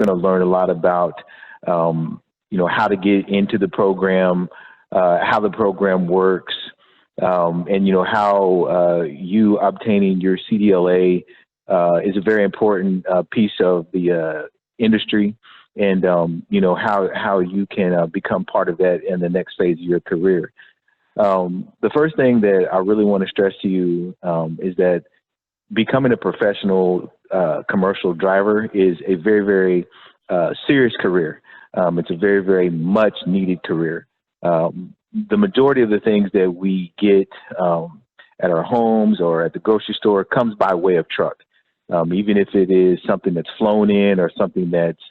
going to learn a lot about, how to get into the program, how the program works, and, how you obtaining your CDL-A is a very important piece of the industry, and, how you can become part of that in the next phase of your career. The first thing that I really want to stress to you is that becoming a professional commercial driver is a very, very serious career. It's a very, very much needed career. The majority of the things that we get at our homes or at the grocery store comes by way of truck. Even if it is something that's flown in or something that's,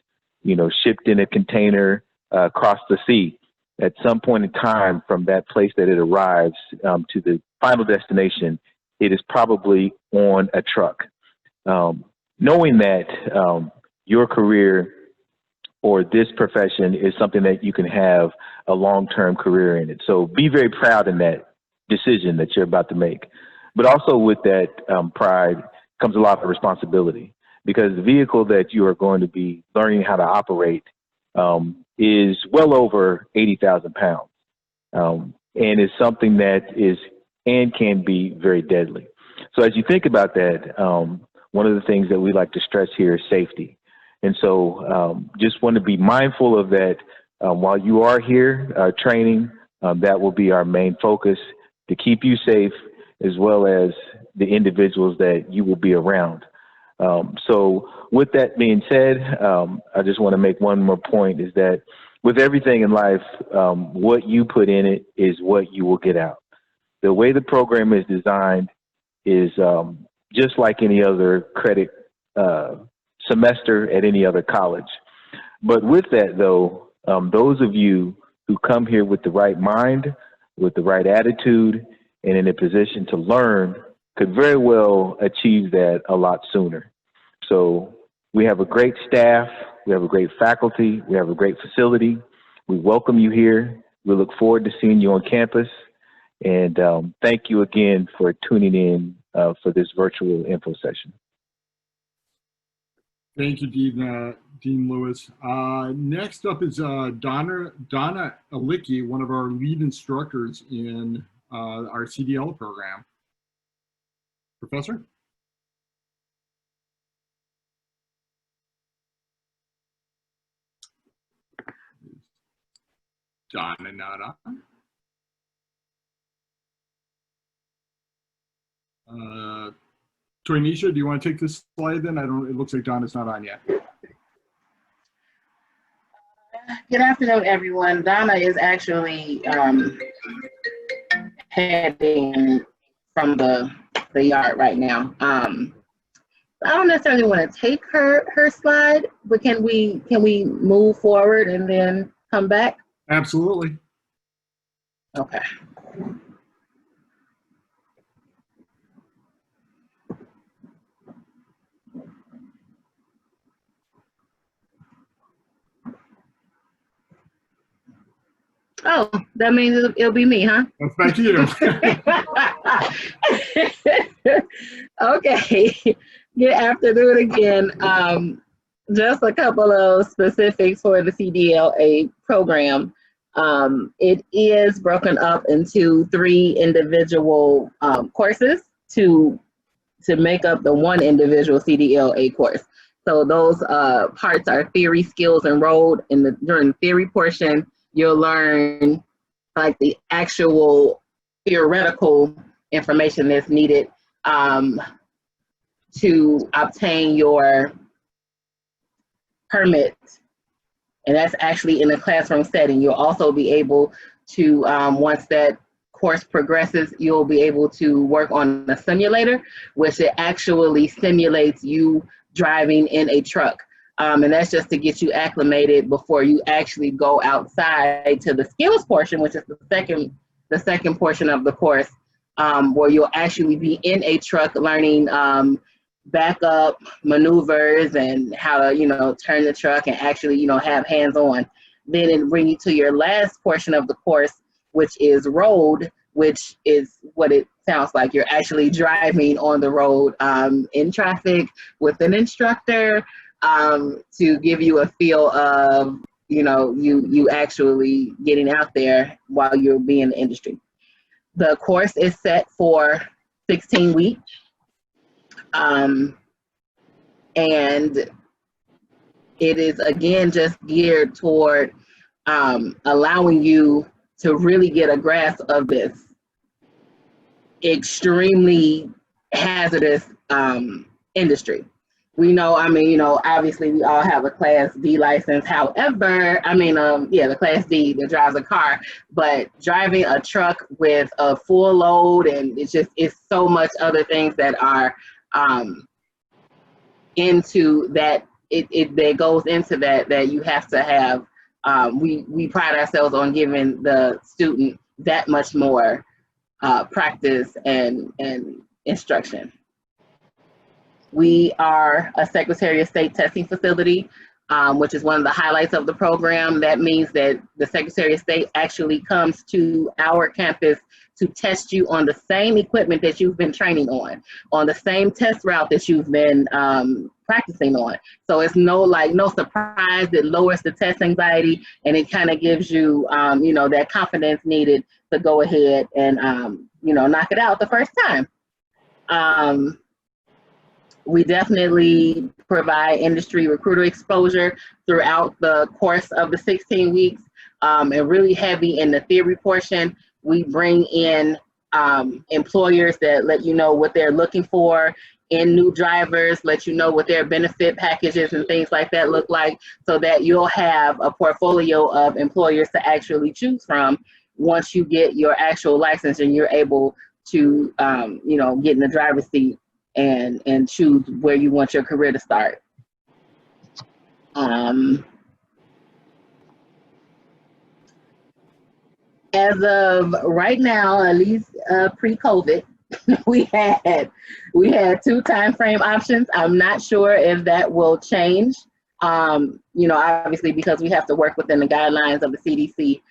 shipped in a container across the sea, at some point in time from that place that it arrives to the final destination, it is probably on a truck. Knowing that your career or this profession is something that you can have a long-term career in it. So be very proud in that decision that you're about to make. But also with that pride comes a lot of responsibility, because the vehicle that you are going to be learning how to operate is well over 80,000 pounds, and is something that is and can be very deadly. So as you think about that, one of the things that we like to stress here is safety. And so just want to be mindful of that while you are here training. That will be our main focus, to keep you safe as well as the individuals that you will be around. So with that being said, I just want to make one more point, is that with everything in life, what you put in it is what you will get out. The way the program is designed is just like any other credit semester at any other college. But with that, though, those of you who come here with the right mind, with the right attitude, and in a position to learn could very well achieve that a lot sooner. So we have a great staff, we have a great faculty, we have a great facility. We welcome you here. We look forward to seeing you on campus. And thank you again for tuning in for this virtual info session. Thank you, Dean Lewis. Next up is Donna Alicki, one of our lead instructors in our CDL program. Professor? Donna not on. Toynisha, do you want to take this slide then? It looks like Donna's not on yet. Good afternoon, everyone. Donna is actually heading from the yard right now. I don't necessarily want to take her slide, but can we move forward and then come back? Absolutely. Okay. Oh, that means it'll be me, huh? That's back to you. Okay. Good afternoon again. Just a couple of specifics for the CDL-A program. It is broken up into 3 individual courses to make up the one individual CDL-A course. So those parts are theory, skills, and road. During the theory portion, you'll learn like the actual theoretical information that's needed to obtain your permit. And that's actually in a classroom setting. You'll also be able to, once that course progresses, you'll be able to work on a simulator, which it actually simulates you driving in a truck. And that's just to get you acclimated before you actually go outside to the skills portion, which is the second portion of the course, where you'll actually be in a truck learning backup maneuvers and how to, turn the truck and actually, have hands-on. Then it brings you to your last portion of the course, which is road, which is what it sounds like. You're actually driving on the road in traffic with an instructor. to give you a feel of, you know, you actually getting out there while you're being in the industry. The course is set for 16 weeks. And it is, again, just geared toward allowing you to really get a grasp of this extremely hazardous industry. We know, I mean, you know, obviously we all have a Class D license. However, I mean, yeah, the Class D that drives a car, but driving a truck with a full load, and it's so much other things that are into that, that goes into that you have to have. We pride ourselves on giving the student that much more practice and instruction. We are a Secretary of State testing facility, which is one of the highlights of the program. That means that the Secretary of State actually comes to our campus to test you on the same equipment that you've been training on the same test route that you've been practicing on. So it's no surprise. It lowers the test anxiety, and it kind of gives you, you know, that confidence needed to go ahead and, you know, knock it out the first time. We definitely provide industry recruiter exposure throughout the course of the 16 weeks, and really heavy in the theory portion. We bring in employers that let you know what they're looking for in new drivers, let you know what their benefit packages and things like that look like, so that you'll have a portfolio of employers to actually choose from once you get your actual license and you're able to, you know, get in the driver's seat and choose where you want your career to start. As of right now, at least pre-COVID, we had 2 time frame options. I'm not sure if that will change. You know, obviously because we have to work within the guidelines of the CDC.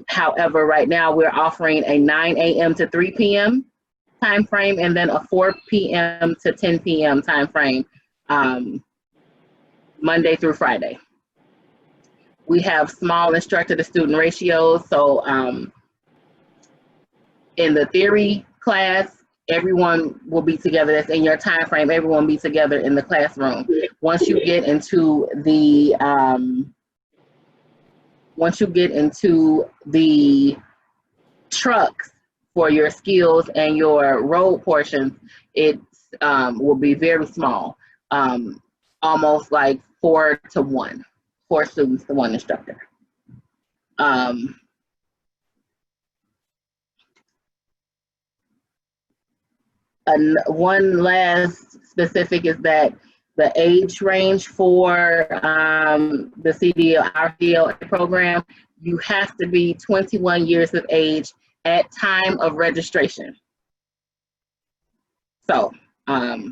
However, right now we're offering a 9 a.m. to 3 p.m. time frame, and then a 4 p.m. to 10 p.m. time frame, Monday through Friday. We have small instructor to student ratios. So in the theory class, everyone will be together. That's in your time frame. Everyone will be together in the classroom. Once you get into the trucks for your skills and your road portions, it will be very small, almost like 4 to 1, 4 students to 1 instructor. And one last specific is that the age range for the CDL-A program, you have to be 21 years of age at time of registration. So that's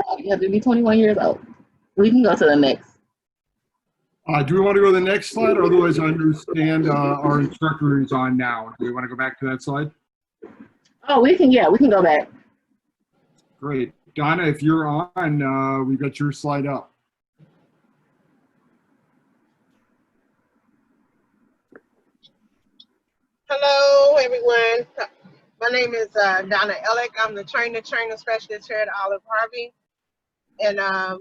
all. You have to be 21 years old. We can go to the next. Do we want to go to the next slide? Otherwise, I understand our instructor is on now. Do we want to go back to that slide? Oh, we can go back. Great. Donna, if you're on, we've got your slide up. Hello, everyone. My name is Donna Ellick. I'm the trainer specialist here at Olive-Harvey. And I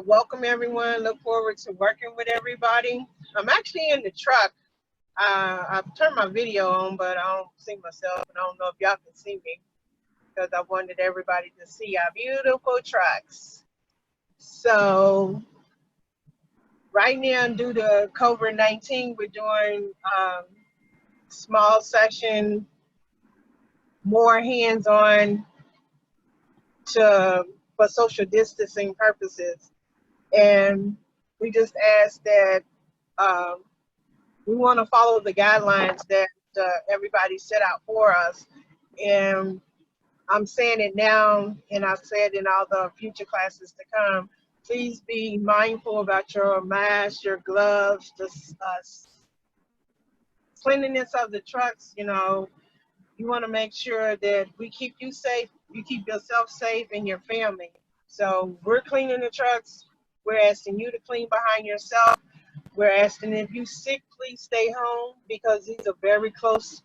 welcome everyone. Look forward to working with everybody. I'm actually in the truck. I've turned my video on, but I don't see myself. And I don't know if y'all can see me, because I wanted everybody to see our beautiful trucks. So right now, due to COVID-19, we're doing small session, more hands-on for social distancing purposes. And we just ask that we want to follow the guidelines that everybody set out for us. And I'm saying it now, and I've said in all the future classes to come, please be mindful about your mask, your gloves, the cleanliness of the trucks. You know, you want to make sure that we keep you safe you keep yourself safe and your family. So we're cleaning the trucks. We're asking you to clean behind yourself. We're asking if you sick, please stay home because these are very close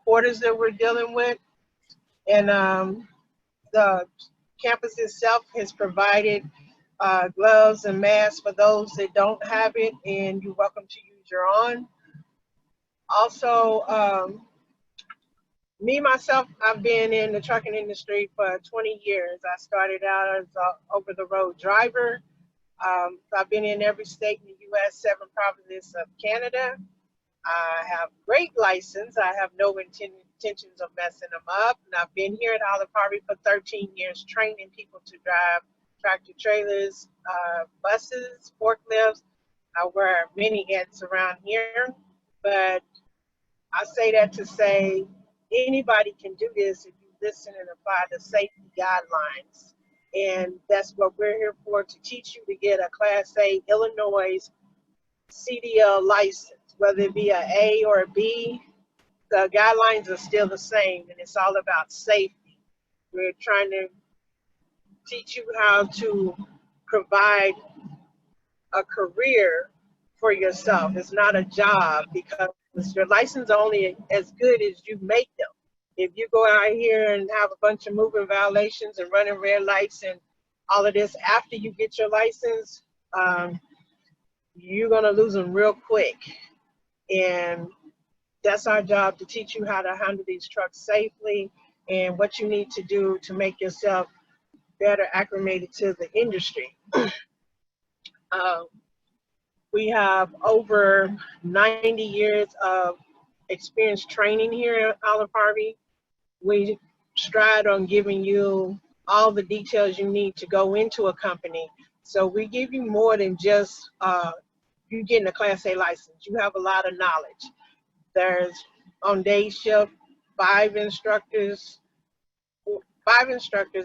quarters that we're dealing with. And the campus itself has provided gloves and masks for those that don't have it, and you're welcome to use your own. Also, me, myself, I've been in the trucking industry for 20 years. I started out as an over-the-road driver. I've been in every state in the U.S., 7 provinces of Canada. I have great license. I have no intentions of messing them up. And I've been here at Olive-Harvey for 13 years, training people to drive tractor trailers, buses, forklifts. I wear many hats around here, but I say that to say anybody can do this if you listen and apply the safety guidelines. And that's what we're here for, to teach you to get a Class A Illinois CDL license, whether it be an A or a B. The guidelines are still the same, and it's all about safety. We're trying to teach you how to provide a career for yourself. It's not a job, because your license is only as good as you make them. If you go out here and have a bunch of moving violations and running red lights and all of this after you get your license, you're gonna lose them real quick. And that's our job, to teach you how to handle these trucks safely and what you need to do to make yourself better acclimated to the industry. We have over 90 years of experience training here at Olive-Harvey. We strive on giving you all the details you need to go into a company. So we give you more than just you getting a Class A license. You have a lot of knowledge. There's on day shift, 5 instructors,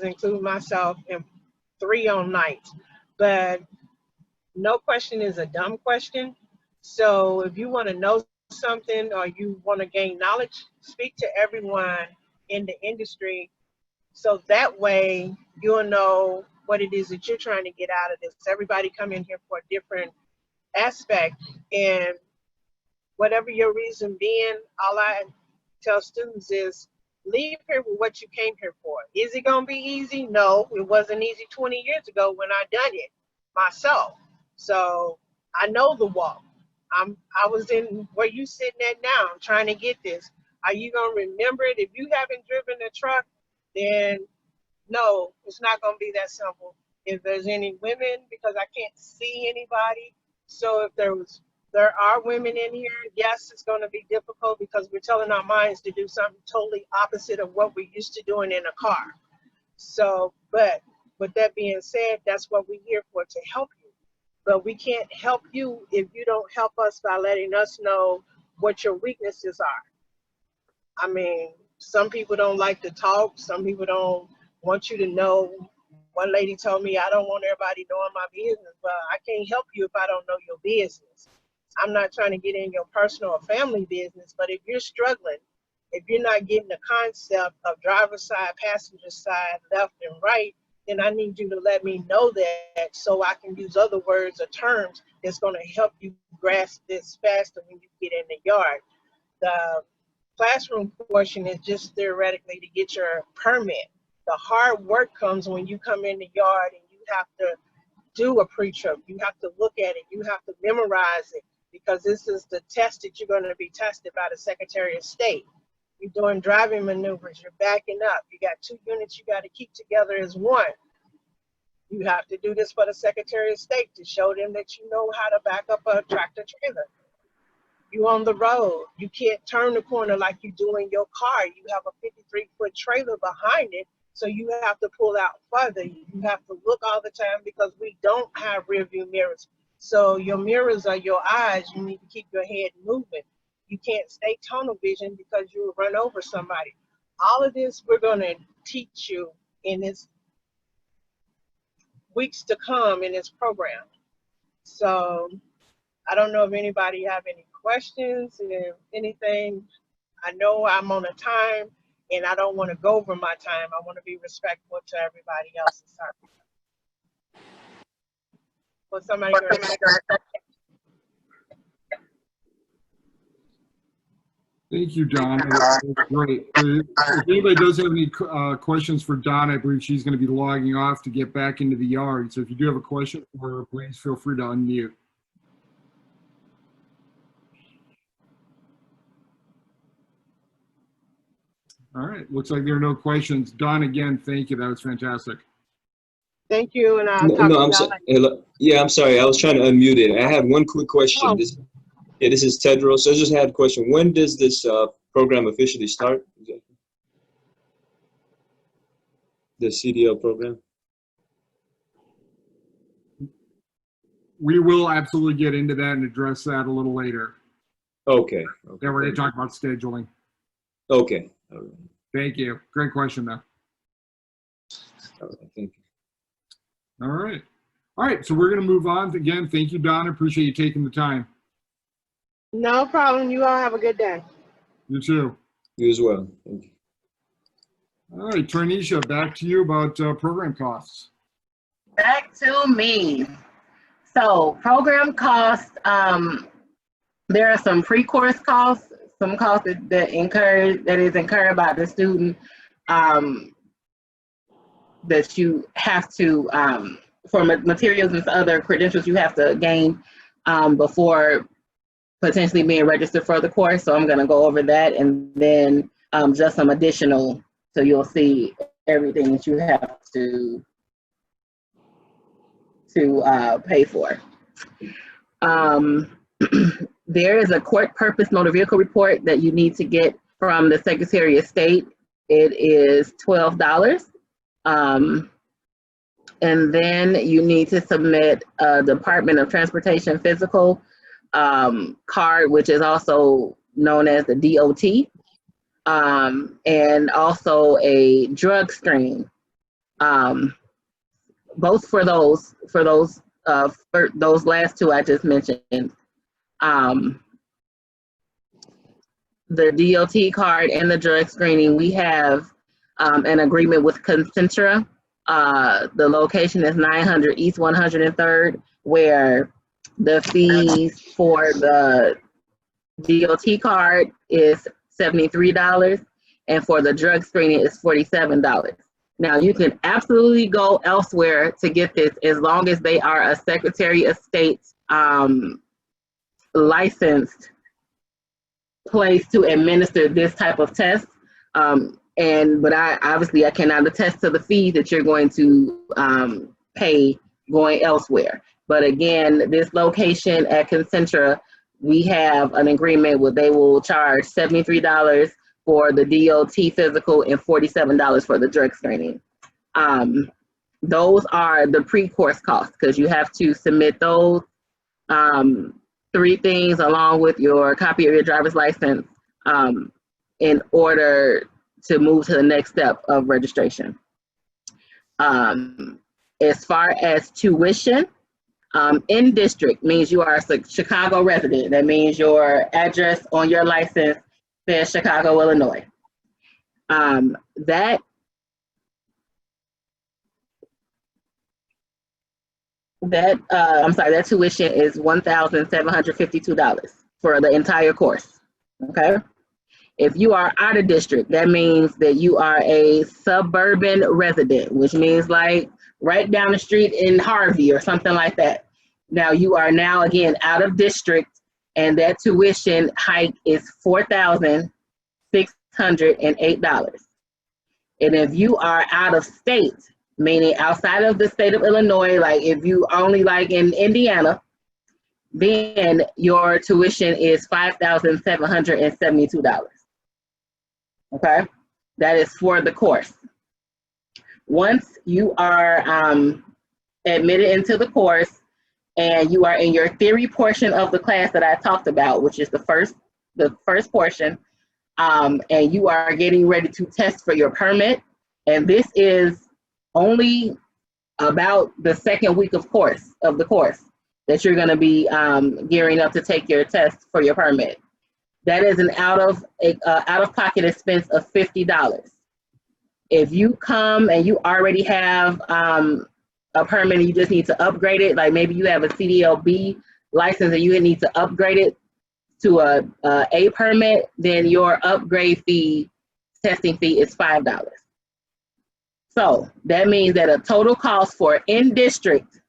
include myself, and 3 on nights. But no question is a dumb question. So if you want to know something or you want to gain knowledge, speak to everyone in the industry, so that way you'll know what it is that you're trying to get out of this. Everybody come in here for a different aspect, and whatever your reason being, all I tell students is leave here with what you came here for. Is it gonna be easy? No, it wasn't easy 20 years ago when I done it myself. So I know the walk. I was in where you sitting at now. I'm trying to get this. Are you gonna remember it? If you haven't driven a truck, then no, it's not gonna be that simple. If there's any women, because I can't see anybody, so if there are women in here, yes, it's gonna be difficult because we're telling our minds to do something totally opposite of what we're used to doing in a car. So, but with that being said, that's what we're here for, to help you. But we can't help you if you don't help us by letting us know what your weaknesses are. I mean, some people don't like to talk. Some people don't want you to know. One lady told me, I don't want everybody knowing my business. Well, I can't help you if I don't know your business. I'm not trying to get in your personal or family business, but if you're struggling, if you're not getting the concept of driver's side, passenger side, left and right, then I need you to let me know that so I can use other words or terms that's going to help you grasp this faster when you get in the yard. The classroom portion is just theoretically to get your permit. The hard work comes when you come in the yard and you have to do a pre-trip. You have to look at it. You have to memorize it, because this is the test that you're going to be tested by the Secretary of State. You're doing driving maneuvers, you're backing up. You got 2 units you got to keep together as one. You have to do this for the Secretary of State to show them that you know how to back up a tractor trailer. You on the road, you can't turn the corner like you do in your car. You have a 53-foot trailer behind it, so you have to pull out further. You have to look all the time because we don't have rear view mirrors. So your mirrors are your eyes. You need to keep your head moving. You can't stay tunnel vision because you will run over somebody. All of this we're going to teach you in this weeks to come in this program. So I don't know if anybody have any questions, if anything. I know I'm on a time, and I don't want to go over my time. I want to be respectful to everybody else's time. Well, somebody go ahead. Thank you, Donna. That's great. If anybody does have any questions for Donna, I believe she's going to be logging off to get back into the yard. So if you do have a question for her, please feel free to unmute. All right. Looks like there are no questions. Don, again, thank you. That was fantastic. Thank you, and I'll talk No, to I'm y'all sorry. later. Yeah, I'm sorry. I was trying to unmute it. I have one quick question. Oh. This is Tedros. So I just had a question. When does this program officially start? The CDL program? We will absolutely get into that and address that a little later. Okay. Yeah, we're going to talk about scheduling. Okay. All right. Thank you. Great question, though. All right. Thank you. All right. All right. So we're going to move on. Again, thank you, Donna. Appreciate you taking the time. No problem. You all have a good day. You too. You as well. Thank you. All right, Trinisha, back to you about program costs. Back to me. So program costs, there are some pre-course costs, some costs that is incurred by the student that you have to, for materials and other credentials you have to gain before potentially being registered for the course. So I'm gonna go over that, and then just some additional, so you'll see everything that you have to pay for. There is a court purpose motor vehicle report that you need to get from the Secretary of State. It is $12. And then you need to submit a Department of Transportation physical card, which is also known as the DOT, and also a drug screen. Both for those last two I just mentioned. The DOT card and the drug screening, we have an agreement with Concentra. The location is 900 East 103rd, where the fees for the DOT card is $73, and for the drug screening is $47. Now, you can absolutely go elsewhere to get this as long as they are a Secretary of State licensed place to administer this type of test. But I cannot attest to the fee that you're going to pay going elsewhere. But again, this location at Concentra, we have an agreement where they will charge $73 for the DOT physical and $47 for the drug screening. Those are the pre-course costs, because you have to submit those 3 things along with your copy of your driver's license in order to move to the next step of registration. As far as tuition, in district means you are a Chicago resident. That means your address on your license says Chicago, Illinois. That tuition is $1,752 for the entire course. Okay. If you are out of district, that means that you are a suburban resident, which means like right down the street in Harvey or something like that. Now you are now again out of district, and that tuition hike is $4,608. And if you are out of state, meaning outside of the state of Illinois, like if you only like in Indiana, then your tuition is $5,772. Okay, that is for the course. Once you are admitted into the course and you are in your theory portion of the class that I talked about, which is the first portion, and you are getting ready to test for your permit, and this is only about the second week of the course that you're going to be gearing up to take your test for your permit. That is an out-of-pocket expense of $50. If you come and you already have a permit and you just need to upgrade it, like maybe you have a CDL-B license and you need to upgrade it to a permit, then your upgrade fee, testing fee is $5. So that means that a total cost for in-district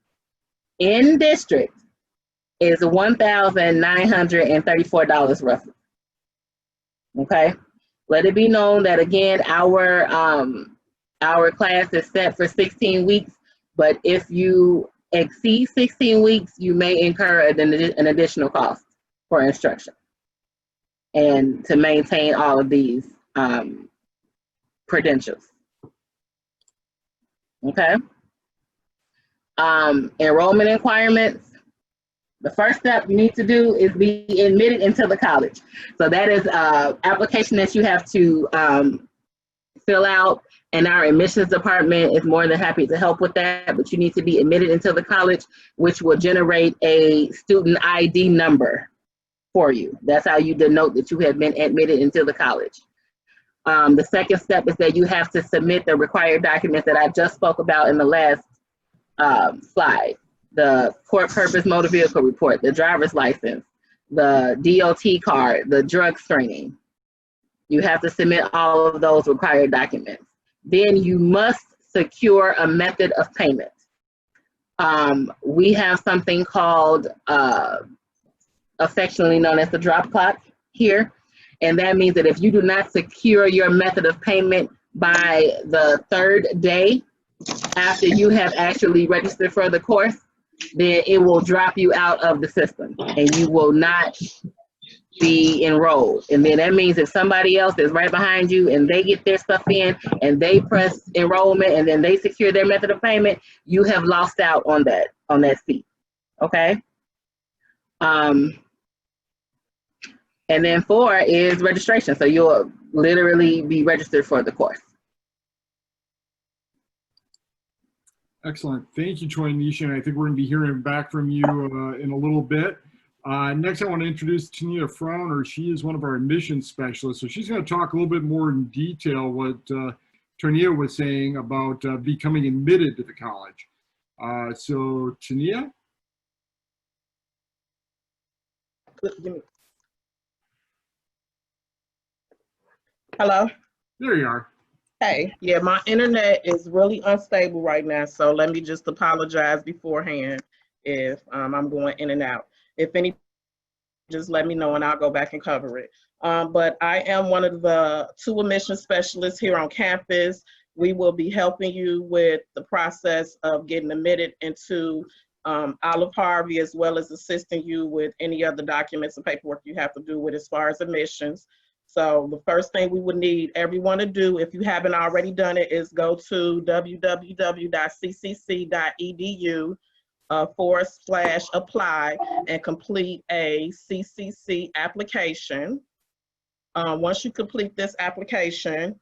is $1,934 roughly. Okay, let it be known that again, our class is set for 16 weeks, but if you exceed 16 weeks, you may incur an additional cost for instruction and to maintain all of these credentials. Okay. Enrollment requirements. The first step you need to do is be admitted into the college. So that is an application that you have to fill out, and our admissions department is more than happy to help with that, but you need to be admitted into the college, which will generate a student ID number for you. That's how you denote that you have been admitted into the college. The second step is that you have to submit the required documents that I just spoke about in the last slide. The court purpose motor vehicle report, the driver's license, the DOT card, the drug screening. You have to submit all of those required documents. Then you must secure a method of payment. We have something called, affectionately known as the drop clock here. And that means that if you do not secure your method of payment by the third day after you have actually registered for the course, then it will drop you out of the system and you will not be enrolled. And then that means if somebody else is right behind you and they get their stuff in and they press enrollment and then they secure their method of payment, you have lost out on that seat. Okay. And then 4 is registration. So you'll literally be registered for the course. Excellent. Thank you, Troy and Nisha. I think we're going to be hearing back from you in a little bit. Next, I want to introduce Tania Frauner. She is one of our admissions specialists. So she's going to talk a little bit more in detail what Tania was saying about becoming admitted to the college. So Tania? Hello? There you are. Hey, yeah, my internet is really unstable right now, so let me just apologize beforehand if I'm going in and out. If any, just let me know and I'll go back and cover it. But I am one of the 2 admissions specialists here on campus. We will be helping you with the process of getting admitted into Olive-Harvey, as well as assisting you with any other documents and paperwork you have to do with as far as admissions. So the first thing we would need everyone to do, if you haven't already done it, is go to www.ccc.edu/apply and complete a CCC application. Once you complete this application,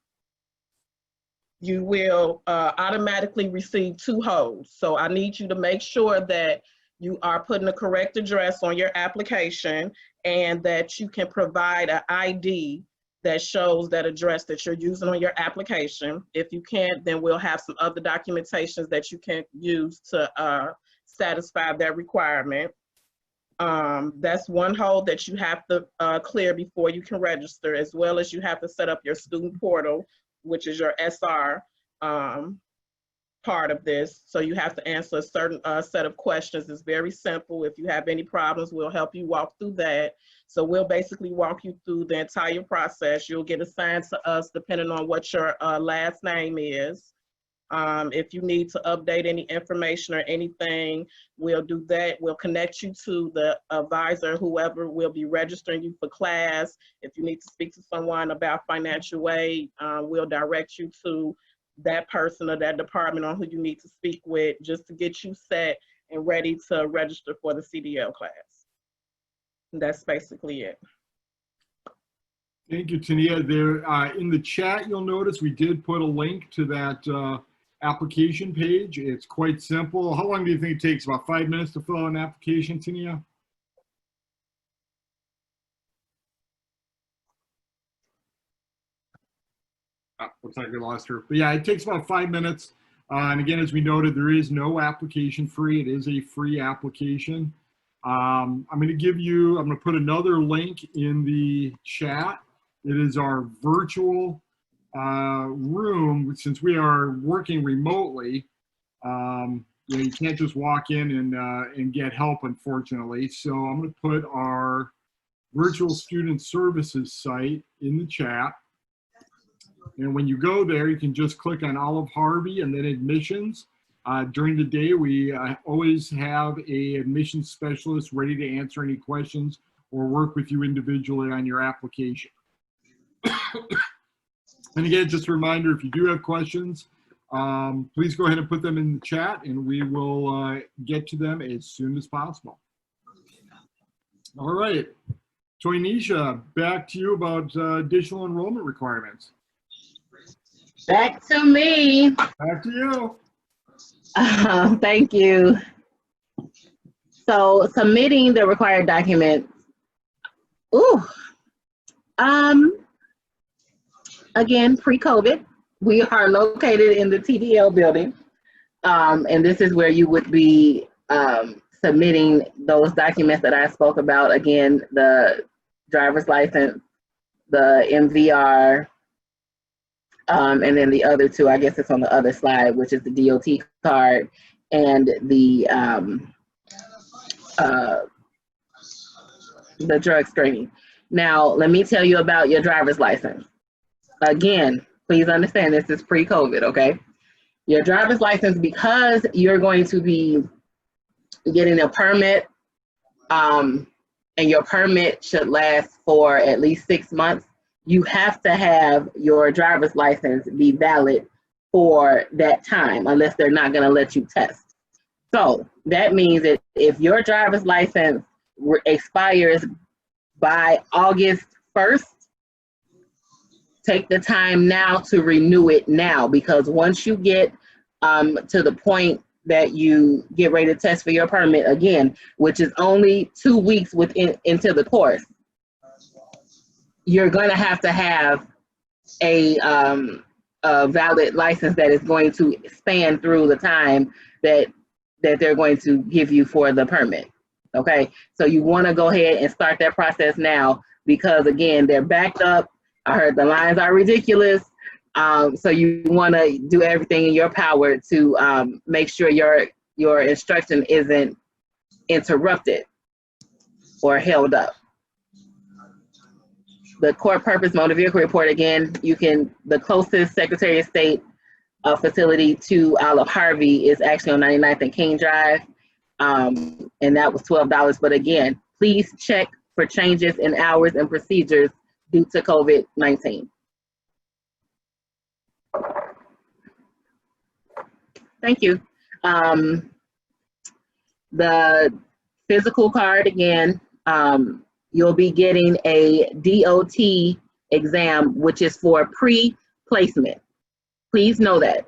you will automatically receive 2 holds. So I need you to make sure that you are putting the correct address on your application and that you can provide an ID that shows that address that you're using on your application. If you can't, then we'll have some other documentations that you can use to satisfy that requirement. That's 1 hold that you have to clear before you can register, as well as you have to set up your student portal, which is your SR part of this. So you have to answer a certain set of questions. It's very simple. If you have any problems, we'll help you walk through that. So we'll basically walk you through the entire process. You'll get assigned to us depending on what your last name is. If you need to update any information or anything, we'll do that. We'll connect you to the advisor, whoever will be registering you for class. If you need to speak to someone about financial aid, we'll direct you to that person or that department on who you need to speak with, just to get you set and ready to register for the CDL class. And that's basically it. Thank you, Tania. There in the chat, you'll notice we did put a link to that application page. It's quite simple. How long do you think it takes? About 5 minutes to fill out an application, Tania? looks like we lost her. But yeah, it takes about 5 minutes. And again, as we noted, there is no application fee. It is a free application. I'm going to put another link in the chat. It is our virtual room. Since we are working remotely, you can't just walk in and get help, unfortunately. So I'm going to put our virtual student services site in the chat. And when you go there, you can just click on Olive-Harvey and then admissions. During the day, we always have a admissions specialist ready to answer any questions or work with you individually on your application. And again, just a reminder, if you do have questions, please go ahead and put them in the chat and we will get to them as soon as possible. All right, Toynisha, back to you about additional enrollment requirements. Back to me. Back to you. Thank you. So submitting the required documents. Again, pre-COVID, we are located in the TDL building. And this is where you would be submitting those documents that I spoke about. Again, the driver's license, the MVR, and then the other two, I guess it's on the other slide, which is the DOT card and the drug screening. Now, let me tell you about your driver's license. Again, please understand this is pre-COVID, okay? Your driver's license, because you're going to be getting a permit, and your permit should last for at least 6 months, you have to have your driver's license be valid for that time, unless they're not gonna let you test. So that means that if your driver's license expires by August 1st, take the time now to renew it now, because once you get to the point that you get ready to test for your permit again, which is only 2 weeks into the course, you're going to have a valid license that is going to span through the time that they're going to give you for the permit. Okay, so you want to go ahead and start that process now, because again, they're backed up. I heard the lines are ridiculous. So you want to do everything in your power to make sure your instruction isn't interrupted or held up. The court purpose motor vehicle report, again, the closest Secretary of State facility to Olive-Harvey is actually on 99th and King Drive, and that was $12. But again, please check for changes in hours and procedures due to COVID-19. Thank you. The physical card, again, you'll be getting a DOT exam, which is for pre-placement. Please know that.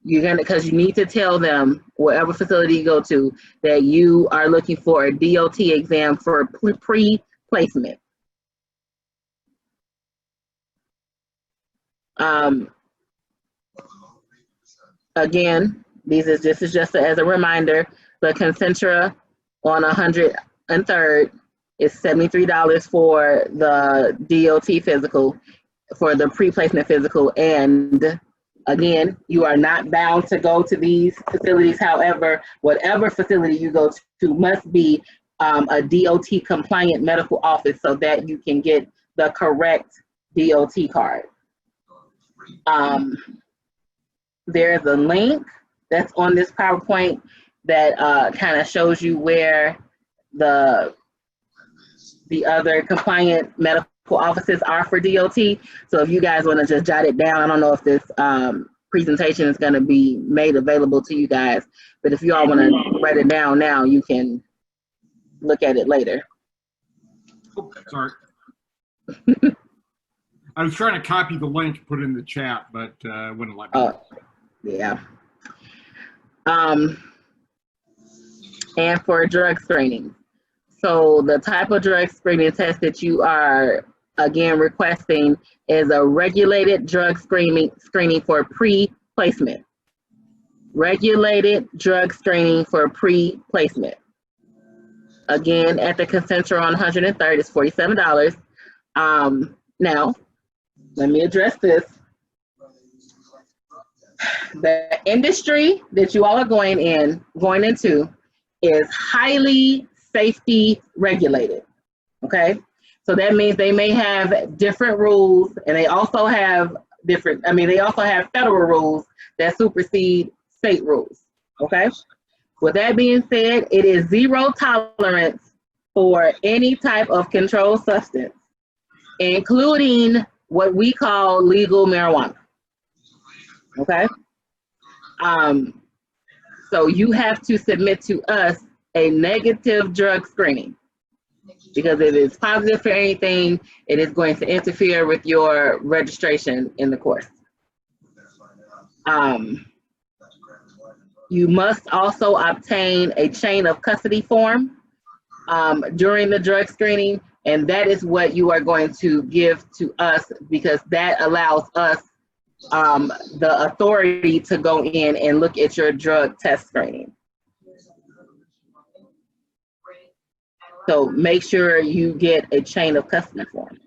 Because you need to tell them, whatever facility you go to, that you are looking for a DOT exam for pre-placement. Again, this is just as a reminder, the Concentra on 103rd is $73 for the DOT physical, for the pre-placement physical. And again, you are not bound to go to these facilities. However, whatever facility you go to must be a DOT compliant medical office so that you can get the correct DOT card. There's a link that's on this PowerPoint that kind of shows you where the other compliant medical offices are for DOT. So if you guys want to just jot it down, I don't know if this presentation is going to be made available to you guys, but if you all want to write it down now, you can look at it later. Oh, sorry. I was trying to copy the link and put it in the chat, but wouldn't let me. Yeah. And for drug screening. So the type of drug screening test that you are again requesting is a regulated drug screening for pre-placement. Regulated drug screening for pre-placement. Again, at the Consent Center on 103rd is $47. Now, let me address this. The industry that you all are going into is highly safety regulated. Okay, so that means they may have different rules, and they also have they also have federal rules that supersede state rules. Okay, with that being said, it is zero tolerance for any type of controlled substance, including what we call legal marijuana. Okay, so you have to submit to us a negative drug screening, because if it's positive for anything, it is going to interfere with your registration in the course. You must also obtain a chain of custody form during the drug screening, and that is what you are going to give to us, because that allows us the authority to go in and look at your drug test screening. So make sure you get a chain of custody form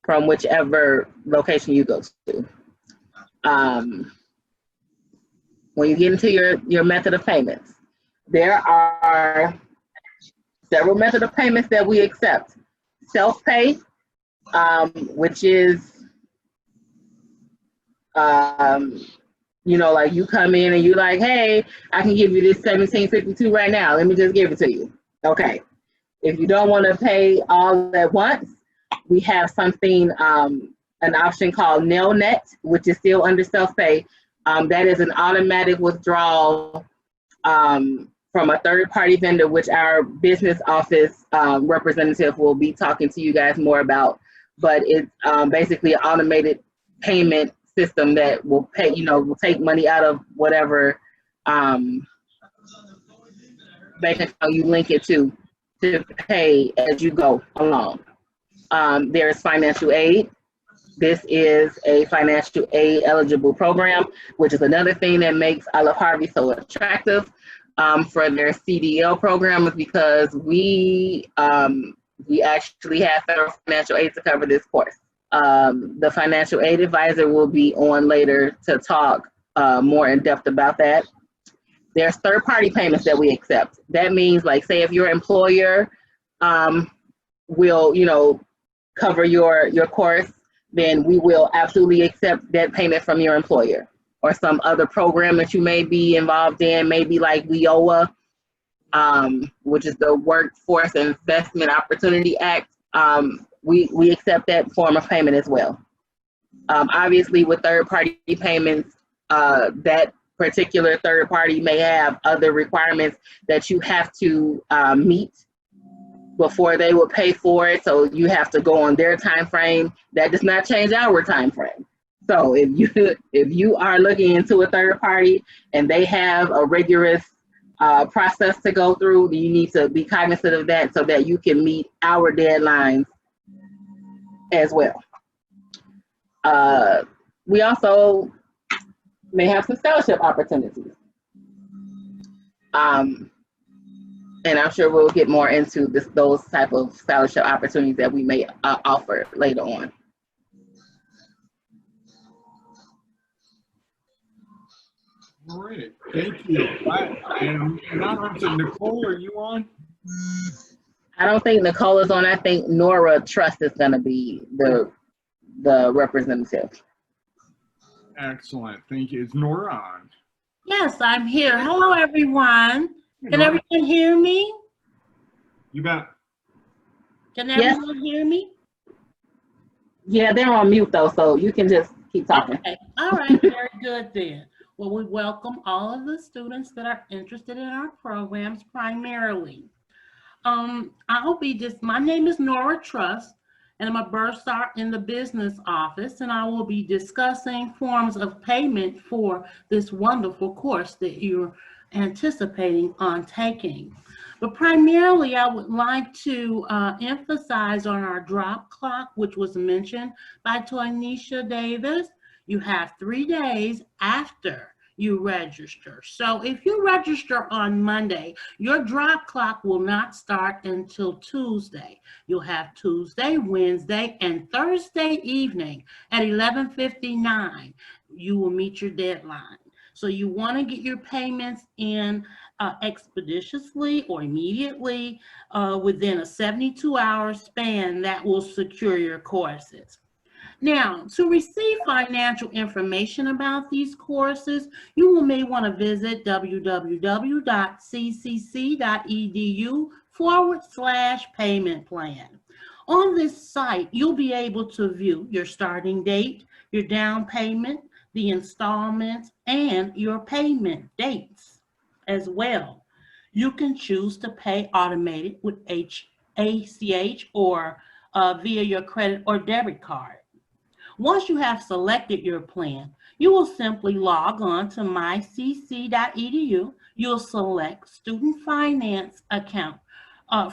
from whichever location you go to. When you get into your method of payments, there are several methods of payments that we accept. Self-pay, which is, you know, like you come in and you like, hey, I can give you this $17.52 right now. Let me just give it to you. Okay. If you don't want to pay all at once, we have something, an option called NailNet, which is still under self-pay. That is an automatic withdrawal from a third-party vendor, which our business office representative will be talking to you guys more about. But it's basically an automated payment system that will pay, you know, will take money out of whatever bank account you link it to pay as you go along. There's financial aid. This is a financial aid eligible program, which is another thing that makes Olive-Harvey so attractive for their CDL program, is because we actually have federal financial aid to cover this course. The financial aid advisor will be on later to talk more in depth about that. There's third-party payments that we accept. That means, like, say if your employer will, you know, cover your course, then we will absolutely accept that payment from your employer, or some other program that you may be involved in, maybe like WIOA, which is the Workforce Investment Opportunity Act. We accept that form of payment as well. Obviously, with third-party payments, that particular third party may have other requirements that you have to meet before they will pay for it. So you have to go on their time frame. That does not change our time frame. So if you are looking into a third party and they have a rigorous process to go through, you need to be cognizant of that so that you can meet our deadlines as well. We also may have some scholarship opportunities. And I'm sure we'll get more into those type of scholarship opportunities that we may offer later on. All right, thank you. And Nicole, are you on? I don't think Nicole is on. I think Nora Trust is going to be the representative. Excellent, thank you. Is Nora on? Yes, I'm here. Hello, everyone. Can everyone hear me? You bet. Can everyone hear me? Yeah, they're on mute though, so you can just keep talking. Okay. All right, very good then. Well, we welcome all of the students that are interested in our programs primarily. My name is Nora Trust, and I'm a bursar in the business office, and I will be discussing forms of payment for this wonderful course that you're anticipating on taking. But primarily, I would like to emphasize on our drop clock, which was mentioned by Toynisha Davis. You have 3 days after you register. So if you register on Monday, your drop clock will not start until Tuesday. You'll have Tuesday, Wednesday, and Thursday evening at 11:59. You will meet your deadline. So you want to get your payments in expeditiously or immediately within a 72-hour span that will secure your courses. Now, to receive financial information about these courses, you may want to visit www.ccc.edu/payment plan. On this site, you'll be able to view your starting date, your down payment, the installments, and your payment dates as well. You can choose to pay automated with ACH or via your credit or debit card. Once you have selected your plan, you will simply log on to mycc.edu. You'll select Student Finance Account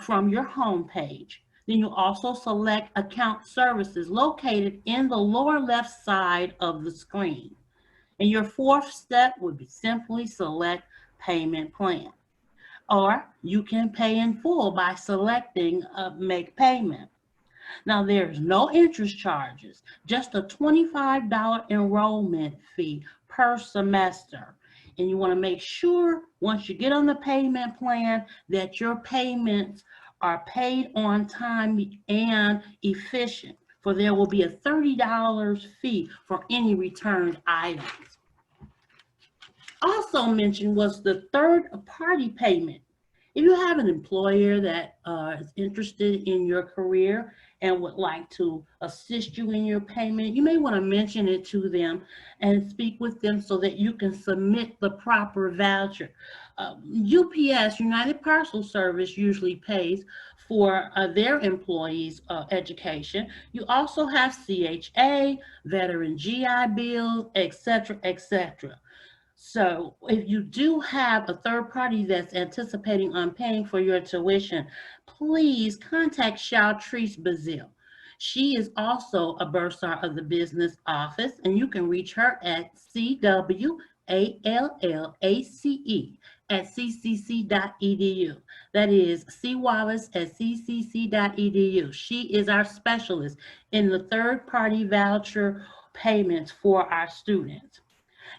from your home page. Then you'll also select Account Services located in the lower left side of the screen. And your fourth step would be simply select Payment Plan. Or you can pay in full by selecting Make Payment. Now, there's no interest charges, just a $25 enrollment fee per semester. And you want to make sure once you get on the payment plan that your payments are paid on time and efficient, for there will be a $30 fee for any returned items. Also mentioned was the third-party payment. If you have an employer that is interested in your career and would like to assist you in your payment, you may want to mention it to them and speak with them so that you can submit the proper voucher. UPS, United Parcel Service, usually pays for their employees' education. You also have CHA, Veteran GI Bill, etc., etc. So if you do have a third party that's anticipating on paying for your tuition, please contact Shaltrice Bazille. She is also a bursar of the business office, and you can reach her at cwallace@ccc.edu. That is cwallace@ccc.edu. She is our specialist in the third party voucher payments for our students.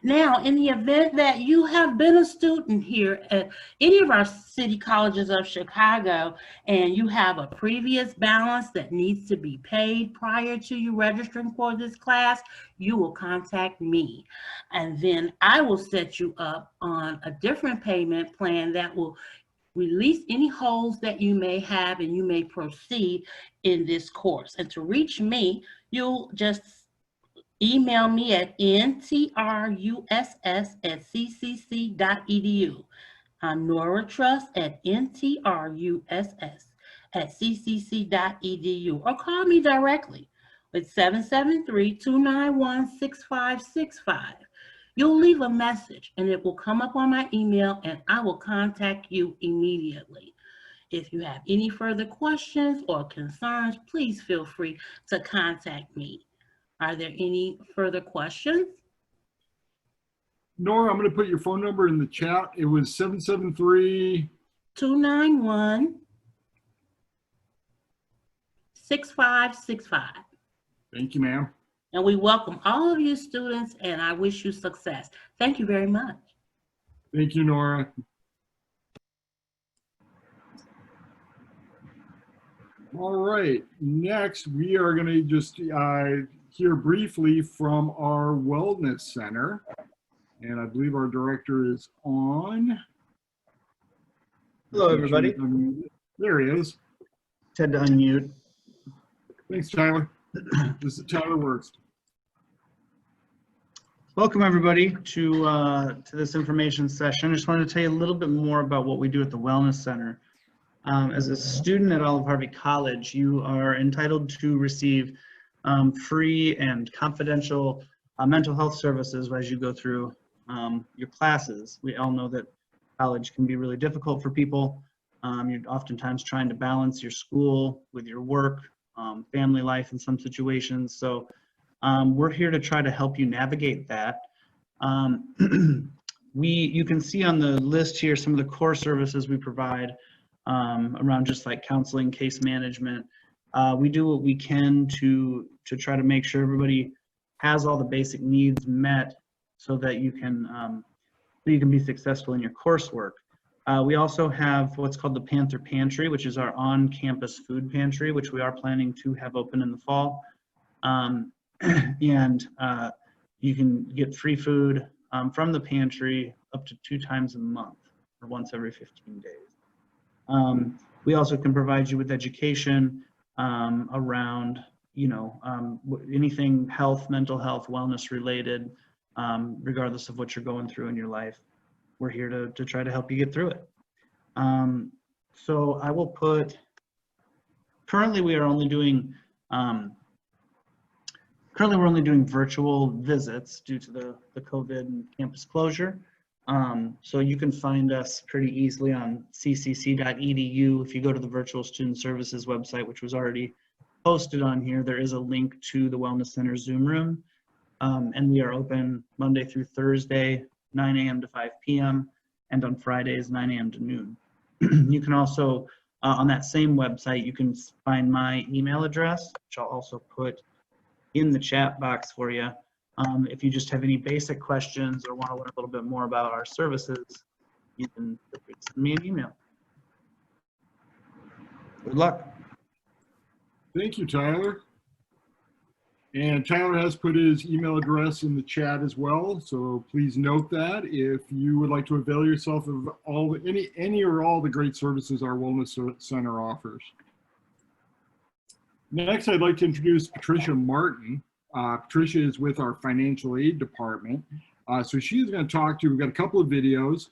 Now, in the event that you have been a student here at any of our city colleges of Chicago and you have a previous balance that needs to be paid prior to you registering for this class, you will contact me. And then I will set you up on a different payment plan that will release any holes that you may have and you may proceed in this course. And to reach me, you'll just email me at ntruss@ccc.edu. I'm Nora Truss at ntruss@ccc.edu, or call me directly with 773-291-6565. You'll leave a message and it will come up on my email and I will contact you immediately. If you have any further questions or concerns, please feel free to contact me. Are there any further questions? Nora, I'm going to put your phone number in the chat. It was 773-291-6565. Thank you, ma'am. And we welcome all of you students, and I wish you success. Thank you very much. Thank you, Nora. All right, next we are going to just hear briefly from our Wellness Center. And I believe our director is on. Hello, everybody. There he is. Ted to unmute. Thanks, Tyler. This is Tyler Worst. Welcome, everybody, to this information session. I just wanted to tell you a little bit more about what we do at the Wellness Center. As a student at Olive-Harvey College, you are entitled to receive free and confidential mental health services as you go through your classes. We all know that college can be really difficult for people, You're oftentimes trying to balance your school with your work, family life in some situations. So we're here to try to help you navigate that. You can see on the list here some of the core services we provide around just like counseling, case management. We do what we can to try to make sure everybody has all the basic needs met so that you can be successful in your coursework. We also have what's called the Panther Pantry, which is our on-campus food pantry, which we are planning to have open in the fall. And you can get free food from the pantry up to 2 times a month or once every 15 days. We also can provide you with education around, anything health, mental health, wellness related, regardless of what you're going through in your life. We're here to try to help you get through it. So I will put, currently we're only doing virtual visits due to the COVID and campus closure. So you can find us pretty easily on ccc.edu. If you go to the Virtual Student Services website, which was already posted on here, there is a link to the Wellness Center Zoom room. And we are open Monday through Thursday, 9 a.m. to 5 p.m. and on Fridays, 9 a.m. to noon. You can also, on that same website, you can find my email address, which I'll also put in the chat box for you. If you just have any basic questions or want to learn a little bit more about our services, you can send me an email. Good luck. Thank you, Tyler. And Tyler has put his email address in the chat as well, so please note that if you would like to avail yourself of any or all the great services our Wellness Center offers. Next, I'd like to introduce Patricia Martin. Patricia is with our financial aid department. So she's going to talk to you, we've got a couple of videos.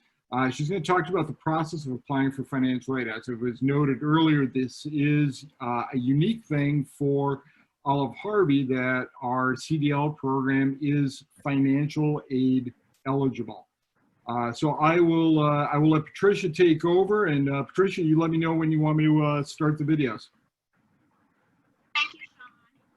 She's going to talk to you about the process of applying for financial aid. As it was noted earlier, this is a unique thing for Olive-Harvey that our CDL program is financial aid eligible. So I will let Patricia take over, and Patricia, you let me know when you want me to start the videos. Thank you,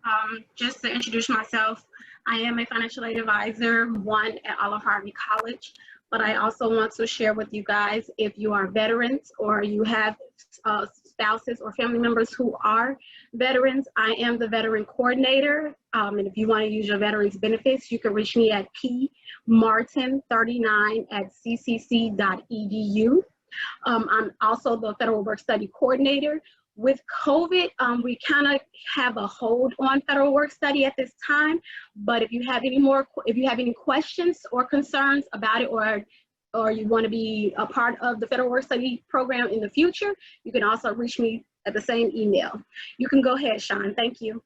Sean. Just to introduce myself, I am a financial aid advisor, one at Olive-Harvey College, but I also want to share with you guys, if you are veterans or you have spouses or family members who are veterans, I am the veteran coordinator. And if you want to use your veterans benefits, you can reach me at pmartin39@ccc.edu. I'm also the federal work study coordinator. With COVID, we kind of have a hold on federal work study at this time, but if you have any questions or concerns about it, or you want to be a part of the federal work study program in the future, you can also reach me at the same email. You can go ahead, Sean. Thank you.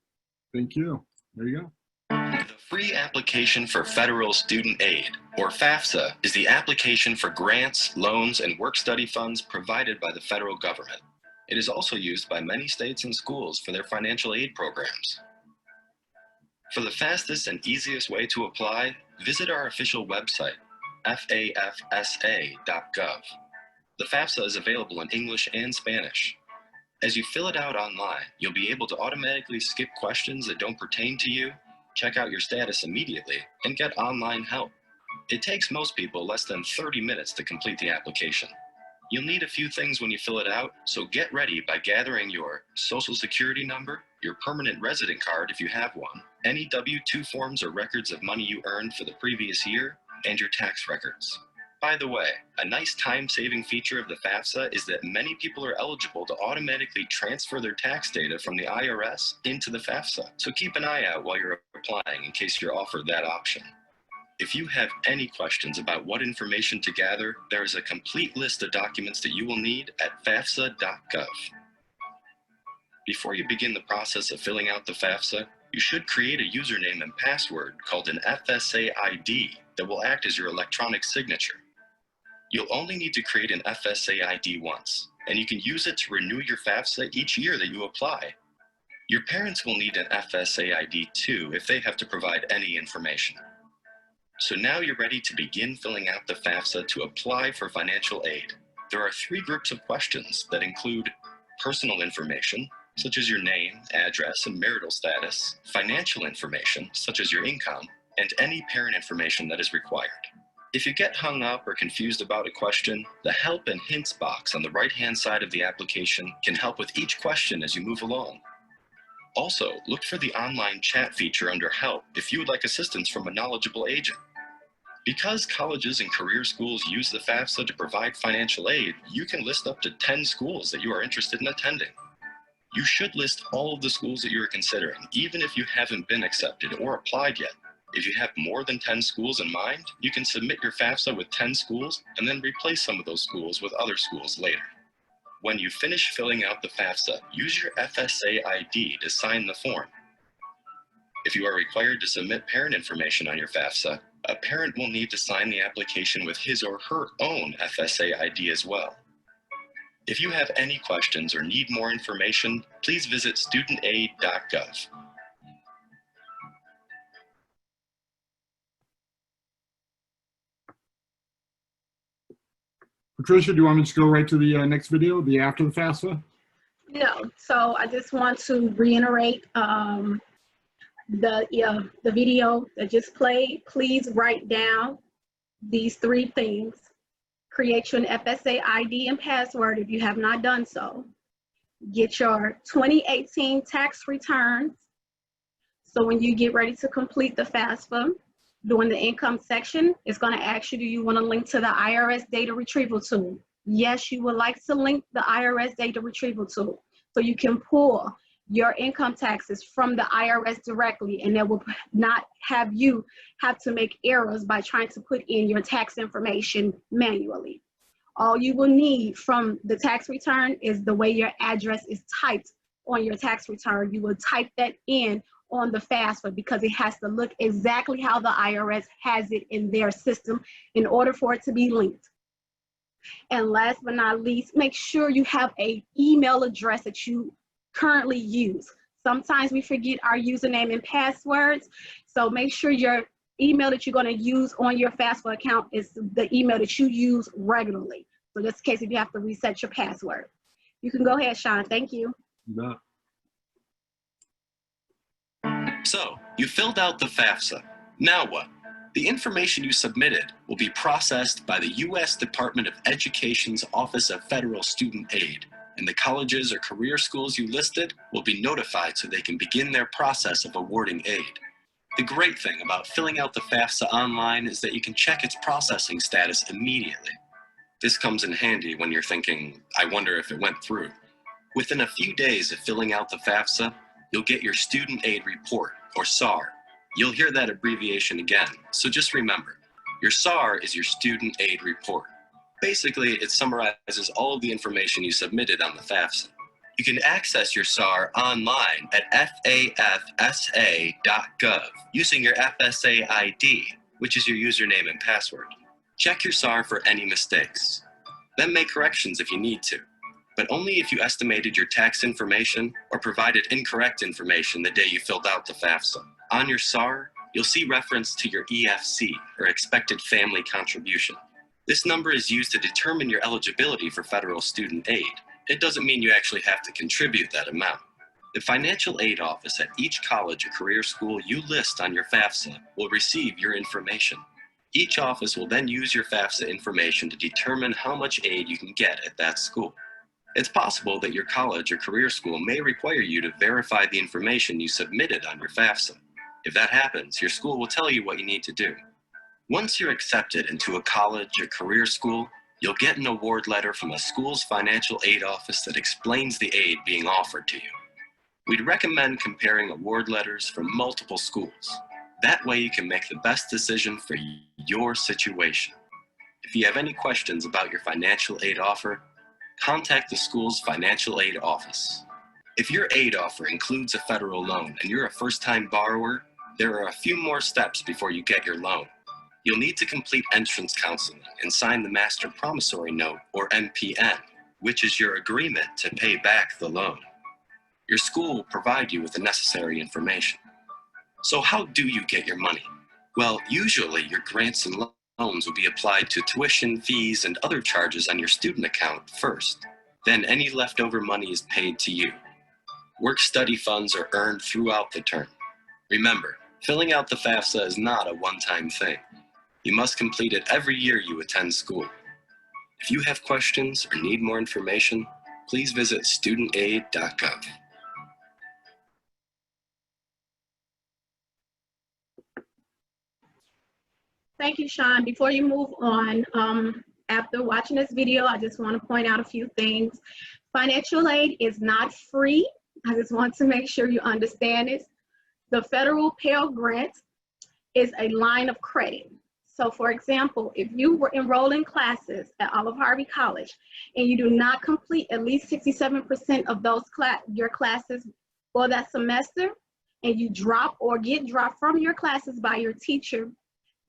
Thank you. There you go. The Free Application for Federal Student Aid, or FAFSA, is the application for grants, loans, and work-study funds provided by the federal government. It is also used by many states and schools for their financial aid programs. For the fastest and easiest way to apply, visit our official website, fafsa.gov. The FAFSA is available in English and Spanish. As you fill it out online, you'll be able to automatically skip questions that don't pertain to you, check out your status immediately, and get online help. It takes most people less than 30 minutes to complete the application. You'll need a few things when you fill it out, so get ready by gathering your Social Security number, your permanent resident card if you have one, any W-2 forms or records of money you earned for the previous year, and your tax records. By the way, a nice time-saving feature of the FAFSA is that many people are eligible to automatically transfer their tax data from the IRS into the FAFSA, so keep an eye out while you're applying in case you're offered that option. If you have any questions about what information to gather, there is a complete list of documents that you will need at fafsa.gov. Before you begin the process of filling out the FAFSA, you should create a username and password called an FSA ID that will act as your electronic signature. You'll only need to create an FSA ID once, and you can use it to renew your FAFSA each year that you apply. Your parents will need an FSA ID too if they have to provide any information. So now you're ready to begin filling out the FAFSA to apply for financial aid. There are 3 groups of questions that include personal information, such as your name, address, and marital status, financial information, such as your income, and any parent information that is required. If you get hung up or confused about a question, the Help and Hints box on the right-hand side of the application can help with each question as you move along. Also, look for the online chat feature under Help if you would like assistance from a knowledgeable agent. Because colleges and career schools use the FAFSA to provide financial aid, you can list up to 10 schools that you are interested in attending. You should list all of the schools that you are considering, even if you haven't been accepted or applied yet. If you have more than 10 schools in mind, you can submit your FAFSA with 10 schools and then replace some of those schools with other schools later. When you finish filling out the FAFSA, use your FSA ID to sign the form. If you are required to submit parent information on your FAFSA, a parent will need to sign the application with his or her own FSA ID as well. If you have any questions or need more information, please visit studentaid.gov. Patricia, do you want me to go right to the next video, the after the FAFSA? No, so I just want to reiterate the video that just played. Please write down these 3 things. Create your FSA ID and password if you have not done so. Get your 2018 tax returns. So when you get ready to complete the FAFSA, during the income section, it's going to ask you, do you want to link to the IRS data retrieval tool? Yes, you would like to link the IRS data retrieval tool. So you can pull your income taxes from the IRS directly, and that will not have you have to make errors by trying to put in your tax information manually. All you will need from the tax return is the way your address is typed on your tax return. You will type that in on the FAFSA because it has to look exactly how the IRS has it in their system in order for it to be linked. And last but not least, make sure you have an email address that you currently use. Sometimes we forget our username and passwords, so make sure your email that you're going to use on your FAFSA account is the email that you use regularly. So just in case if you have to reset your password. You can go ahead, Sean. Thank you. No. So, you filled out the FAFSA. Now what? The information you submitted will be processed by the U.S. Department of Education's Office of Federal Student Aid, and the colleges or career schools you listed will be notified so they can begin their process of awarding aid. The great thing about filling out the FAFSA online is that you can check its processing status immediately. This comes in handy when you're thinking, I wonder if it went through. Within a few days of filling out the FAFSA, you'll get your Student Aid Report, or SAR. You'll hear that abbreviation again, so just remember, your SAR is your Student Aid Report. Basically, it summarizes all of the information you submitted on the FAFSA. You can access your SAR online at fafsa.gov using your FSA ID, which is your username and password. Check your SAR for any mistakes. Then make corrections if you need to, but only if you estimated your tax information or provided incorrect information the day you filled out the FAFSA. On your SAR, you'll see reference to your EFC, or expected family contribution. This number is used to determine your eligibility for federal student aid. It doesn't mean you actually have to contribute that amount. The financial aid office at each college or career school you list on your FAFSA will receive your information. Each office will then use your FAFSA information to determine how much aid you can get at that school. It's possible that your college or career school may require you to verify the information you submitted on your FAFSA. If that happens, your school will tell you what you need to do. Once you're accepted into a college or career school, you'll get an award letter from a school's financial aid office that explains the aid being offered to you. We'd recommend comparing award letters from multiple schools. That way you can make the best decision for your situation. If you have any questions about your financial aid offer, contact the school's financial aid office. If your aid offer includes a federal loan and you're a first-time borrower, there are a few more steps before you get your loan. You'll need to complete entrance counseling and sign the Master Promissory Note, or MPN, which is your agreement to pay back the loan. Your school will provide you with the necessary information. So how do you get your money? Well, usually your grants and loans will be applied to tuition, fees, and other charges on your student account first. Then any leftover money is paid to you. Work-study funds are earned throughout the term. Remember, filling out the FAFSA is not a one-time thing. You must complete it every year you attend school. If you have questions or need more information, please visit studentaid.gov. Thank you, Sean. Before you move on, after watching this video, I just want to point out a few things. Financial aid is not free. I just want to make sure you understand this. The federal Pell Grant is a line of credit. So for example, if you were enrolled in classes at Olive-Harvey College and you do not complete at least 67% of those your classes for that semester, and you drop or get dropped from your classes by your teacher,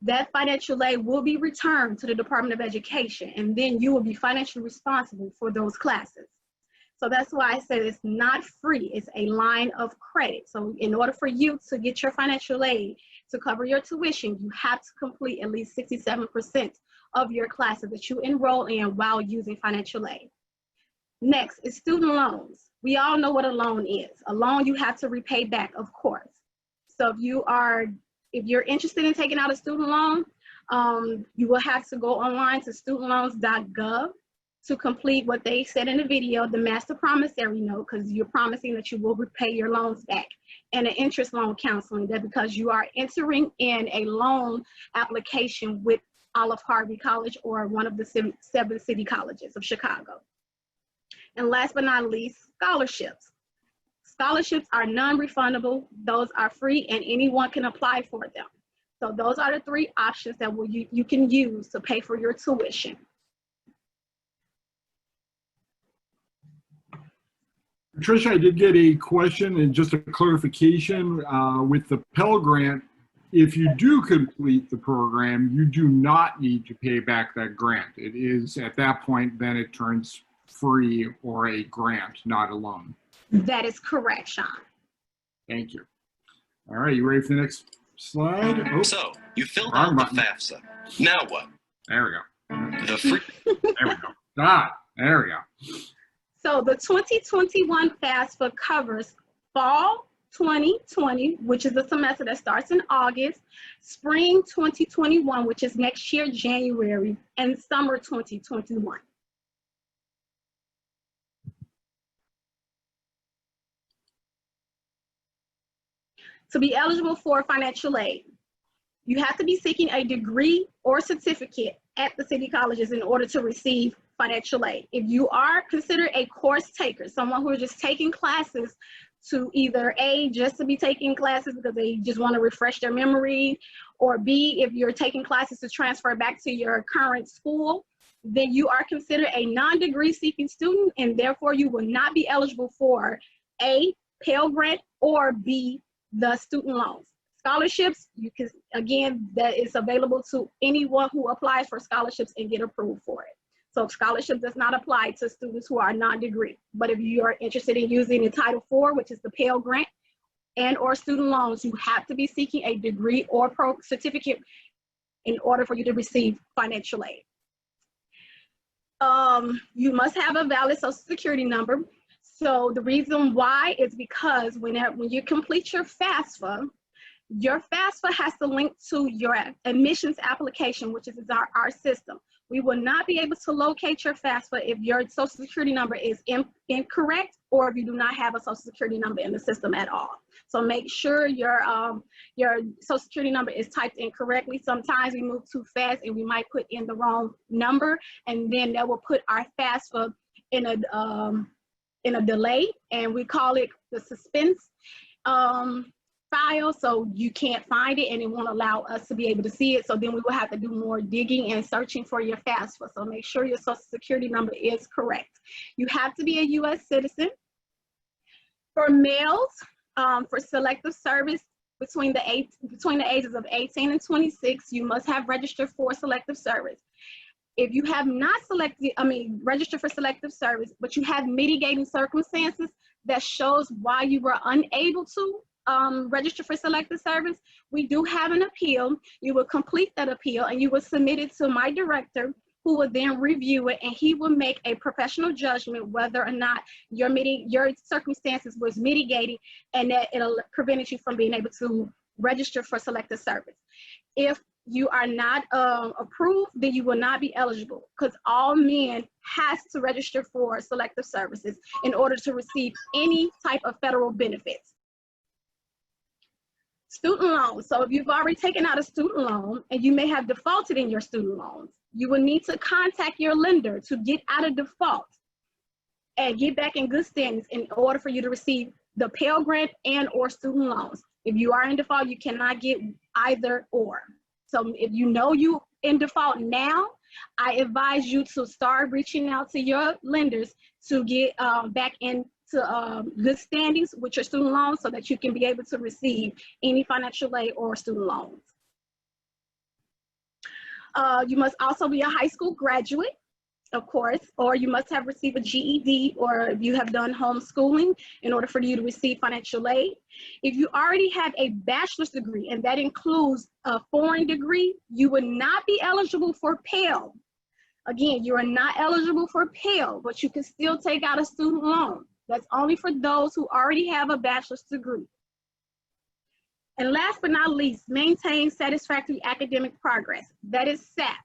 that financial aid will be returned to the Department of Education, and then you will be financially responsible for those classes. So that's why I said it's not free, it's a line of credit. So in order for you to get your financial aid to cover your tuition, you have to complete at least 67% of your classes that you enroll in while using financial aid. Next is student loans. We all know what a loan is. A loan you have to repay back, of course. So if you're interested in taking out a student loan, you will have to go online to studentloans.gov to complete what they said in the video, the master promissory note, because you're promising that you will repay your loans back, and an interest loan counseling, that because you are entering in a loan application with Olive-Harvey College or one of the 7 city colleges of Chicago. And last but not least, scholarships. Scholarships are non-refundable. Those are free and anyone can apply for them. So those are the 3 options that you can use to pay for your tuition. Tricia, I did get a question and just a clarification with the Pell Grant. If you do complete the program, you do not need to pay back that grant. It is at that point, then it turns free or a grant, not a loan. That is correct, Sean. Thank you. All right, you ready for the next slide? Oh, So, you filled out the FAFSA. Now what? there we go. The free There we go. There we go. So the 2021 FAFSA covers fall 2020, which is the semester that starts in August, spring 2021, which is next year, January, and summer 2021. To be eligible for financial aid, you have to be seeking a degree or certificate at the city colleges in order to receive financial aid. If you are considered a course taker, someone who is just taking classes to either A, just to be taking classes because they just want to refresh their memory, or B, if you're taking classes to transfer back to your current school, then you are considered a non-degree seeking student, and therefore you will not be eligible for A, Pell Grant, or B, the student loans. Scholarships, you can, again, that is available to anyone who applies for scholarships and get approved for it. So scholarship does not apply to students who are non-degree. But if you are interested in using the Title IV, which is the Pell Grant, and or student loans, you have to be seeking a degree or certificate in order for you to receive financial aid. You must have a valid Social Security number. So the reason why is because when you complete your FAFSA has to link to your admissions application, which is our system. We will not be able to locate your FAFSA if your Social Security number is incorrect, or if you do not have a Social Security number in the system at all. So make sure your Social Security number is typed in correctly. Sometimes we move too fast and we might put in the wrong number, and then that will put our FAFSA in a delay, and we call it the suspense file, so you can't find it and it won't allow us to be able to see it. So then we will have to do more digging and searching for your FAFSA. So make sure your Social Security number is correct. You have to be a U.S. citizen. For males, for selective service between the ages of 18 and 26, you must have registered for selective service. If you have not registered for selective service, but you have mitigating circumstances that shows why you were unable to register for selective service, we do have an appeal. You will complete that appeal and you will submit it to my director, who will then review it, and he will make a professional judgment whether or not your circumstances was mitigating and that it'll prevent you from being able to register for selective service. If you are not approved, then you will not be eligible, because all men has to register for selective services in order to receive any type of federal benefits. Student loans. So if you've already taken out a student loan and you may have defaulted in your student loans, you will need to contact your lender to get out of default and get back in good standings in order for you to receive the Pell Grant and or student loans. If you are in default, you cannot get either or. So if you know you in default now, I advise you to start reaching out to your lenders to get back into good standings with your student loans so that you can be able to receive any financial aid or student loans. You must also be a high school graduate, of course, or you must have received a GED, or you have done homeschooling in order for you to receive financial aid. If you already have a bachelor's degree, and that includes a foreign degree, you would not be eligible for Pell. Again, you are not eligible for Pell, but you can still take out a student loan. That's only for those who already have a bachelor's degree. And last but not least, maintain satisfactory academic progress. That is SAP.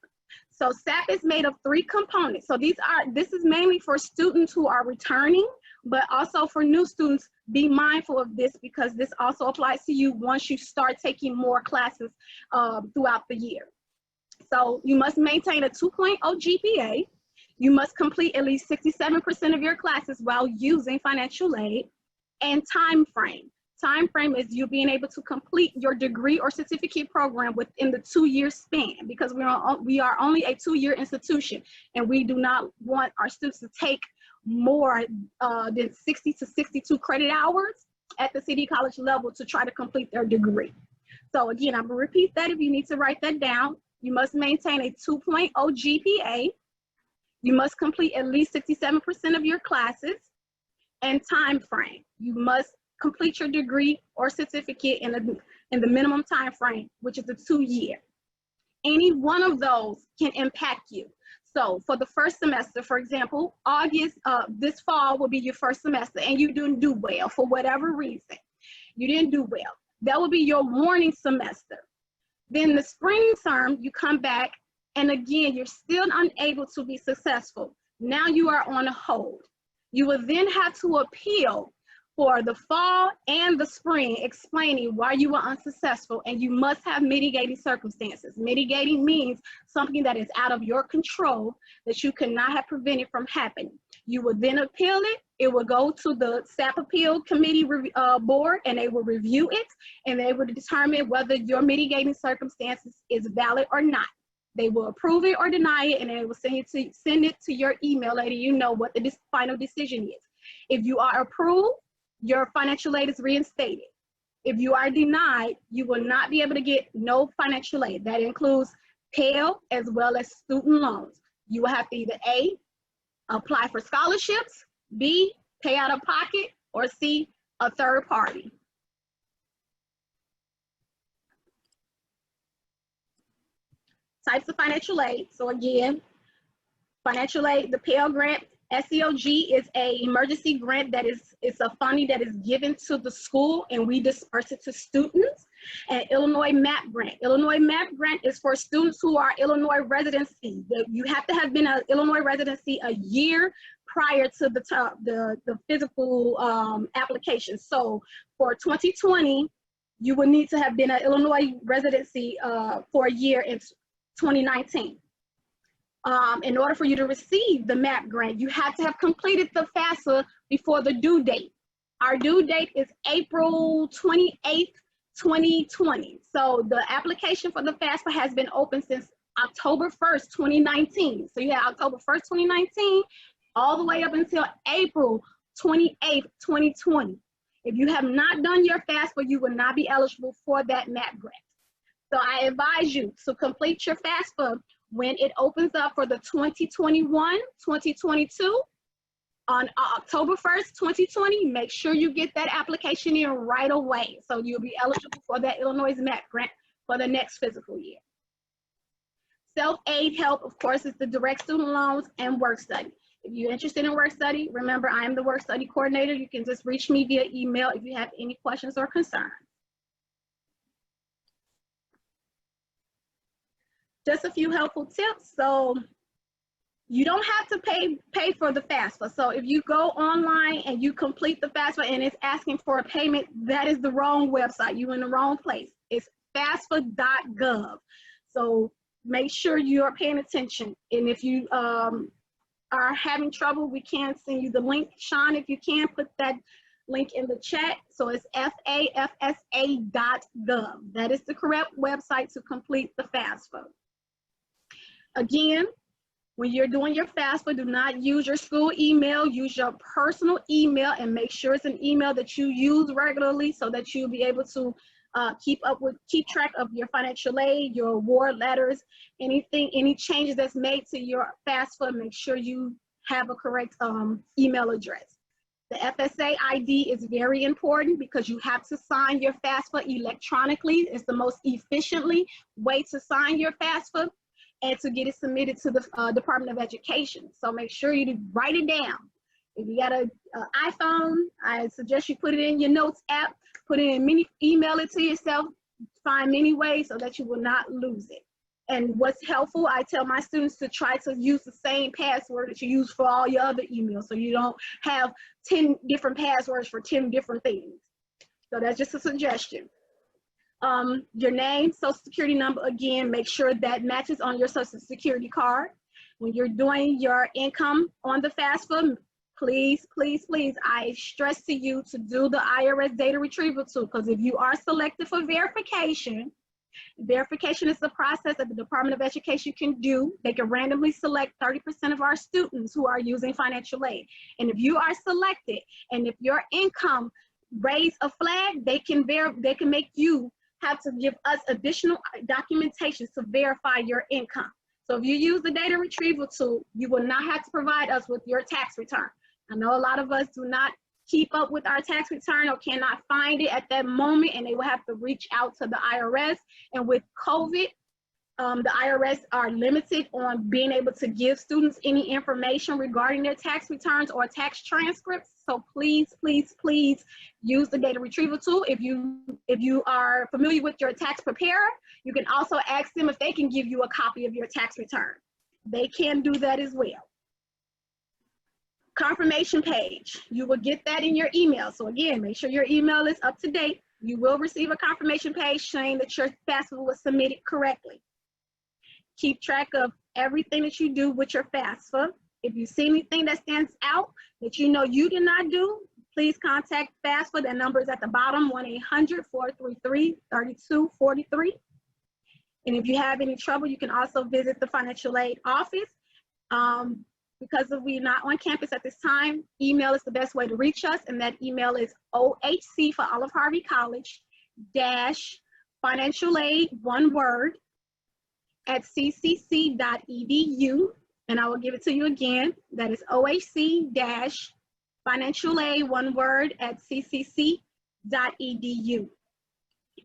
So SAP is made of 3 components. So this is mainly for students who are returning, but also for new students, be mindful of this because this also applies to you once you start taking more classes throughout the year. So you must maintain a 2.0 GPA. You must complete at least 67% of your classes while using financial aid, and time frame. Time frame is you being able to complete your degree or certificate program within the 2-year span, because we are only a 2-year institution and we do not want our students to take more than 60 to 62 credit hours at the city college level to try to complete their degree. So again, I'm gonna repeat that if you need to write that down. You must maintain a 2.0 GPA. You must complete at least 67% of your classes, and time frame. You must complete your degree or certificate in the minimum time frame, which is the 2-year. Any one of those can impact you. So for the first semester, for example, August, this fall will be your first semester and you didn't do well for whatever reason. You didn't do well. That will be your warning semester. Then the spring term, you come back and again, you're still unable to be successful. Now you are on a hold. You will then have to appeal for the fall and the spring, explaining why you were unsuccessful, and you must have mitigating circumstances. Mitigating means something that is out of your control that you cannot have prevented from happening. You will then appeal it. It will go to the SAP Appeal Committee board, and they will review it, and they will determine whether your mitigating circumstances is valid or not. They will approve it or deny it, and they will send it to your email, letting you know what the final decision is. If you are approved, your financial aid is reinstated. If you are denied, you will not be able to get no financial aid. That includes Pell as well as student loans. You will have to either A, apply for scholarships, B, pay out of pocket, or C, a third party. Types of financial aid. So again, financial aid, the Pell Grant, SEOG is an emergency grant that it's a funding that is given to the school and we disperse it to students. And Illinois MAP grant. Illinois MAP grant is for students who are Illinois residency. You have to have been an Illinois residency a year prior to the physical application. So for 2020, you will need to have been an Illinois residency for a year in 2019. In order for you to receive the MAP grant, you have to have completed the FAFSA before the due date. Our due date is April 28th, 2020. So the application for the FAFSA has been open since October 1st, 2019. So you have October 1st, 2019, all the way up until April 28th, 2020. If you have not done your FAFSA, you will not be eligible for that MAP grant. So I advise you to complete your FAFSA when it opens up for the 2021-2022 on October 1st, 2020, make sure you get that application in right away. So you'll be eligible for that Illinois MAP grant for the next fiscal year. Self-aid help, of course, is the direct student loans and work study. If you're interested in work study, remember I am the work study coordinator. You can just reach me via email if you have any questions or concerns. Just a few helpful tips. So you don't have to pay for the FAFSA. So if you go online and you complete the FAFSA and it's asking for a payment, that is the wrong website. You're in the wrong place. It's FAFSA.gov. So make sure you are paying attention. And if you are having trouble, we can send you the link. Sean, if you can, put that link in the chat. So it's FAFSA.gov. That is the correct website to complete the FAFSA. Again, when you're doing your FAFSA, do not use your school email. Use your personal email and make sure it's an email that you use regularly so that you'll be able to keep track of your financial aid, your award letters, any changes that's made to your FAFSA. Make sure you have a correct email address. The FSA ID is very important because you have to sign your FAFSA electronically. It's the most efficiently way to sign your FAFSA and to get it submitted to the Department of Education. So make sure you write it down. If you got an iPhone, I suggest you put it in your notes app, put it in email it to yourself, find many ways so that you will not lose it. And what's helpful, I tell my students to try to use the same password that you use for all your other emails so you don't have 10 different passwords for 10 different things. So that's just a suggestion. Your name, social security number, again, make sure that matches on your social security card. When you're doing your income on the FAFSA, please, please, please, I stress to you to do the IRS data retrieval tool, because if you are selected for verification, verification is the process that the Department of Education can do. They can randomly select 30% of our students who are using financial aid. And if you are selected, and if your income raise a flag, they can make you have to give us additional documentation to verify your income. So if you use the data retrieval tool, you will not have to provide us with your tax return. I know a lot of us do not keep up with our tax return or cannot find it at that moment, and they will have to reach out to the IRS. And with COVID, the IRS are limited on being able to give students any information regarding their tax returns or tax transcripts. So please, please, please use the data retrieval tool. If you are familiar with your tax preparer, you can also ask them if they can give you a copy of your tax return. They can do that as well. Confirmation page, you will get that in your email. So again, make sure your email is up to date. You will receive a confirmation page saying that your FAFSA was submitted correctly. Keep track of everything that you do with your FAFSA. If you see anything that stands out that you know you did not do, please contact FAFSA. The number is at the bottom, 1-800-433-3243. And if you have any trouble, you can also visit the financial aid office. Because we're not on campus at this time, email is the best way to reach us, and that email is OHC for Olive-Harvey College -financial aid, one word, @ccc.edu, and I will give it to you again. That is OHC-financial aid, one word, @ccc.edu.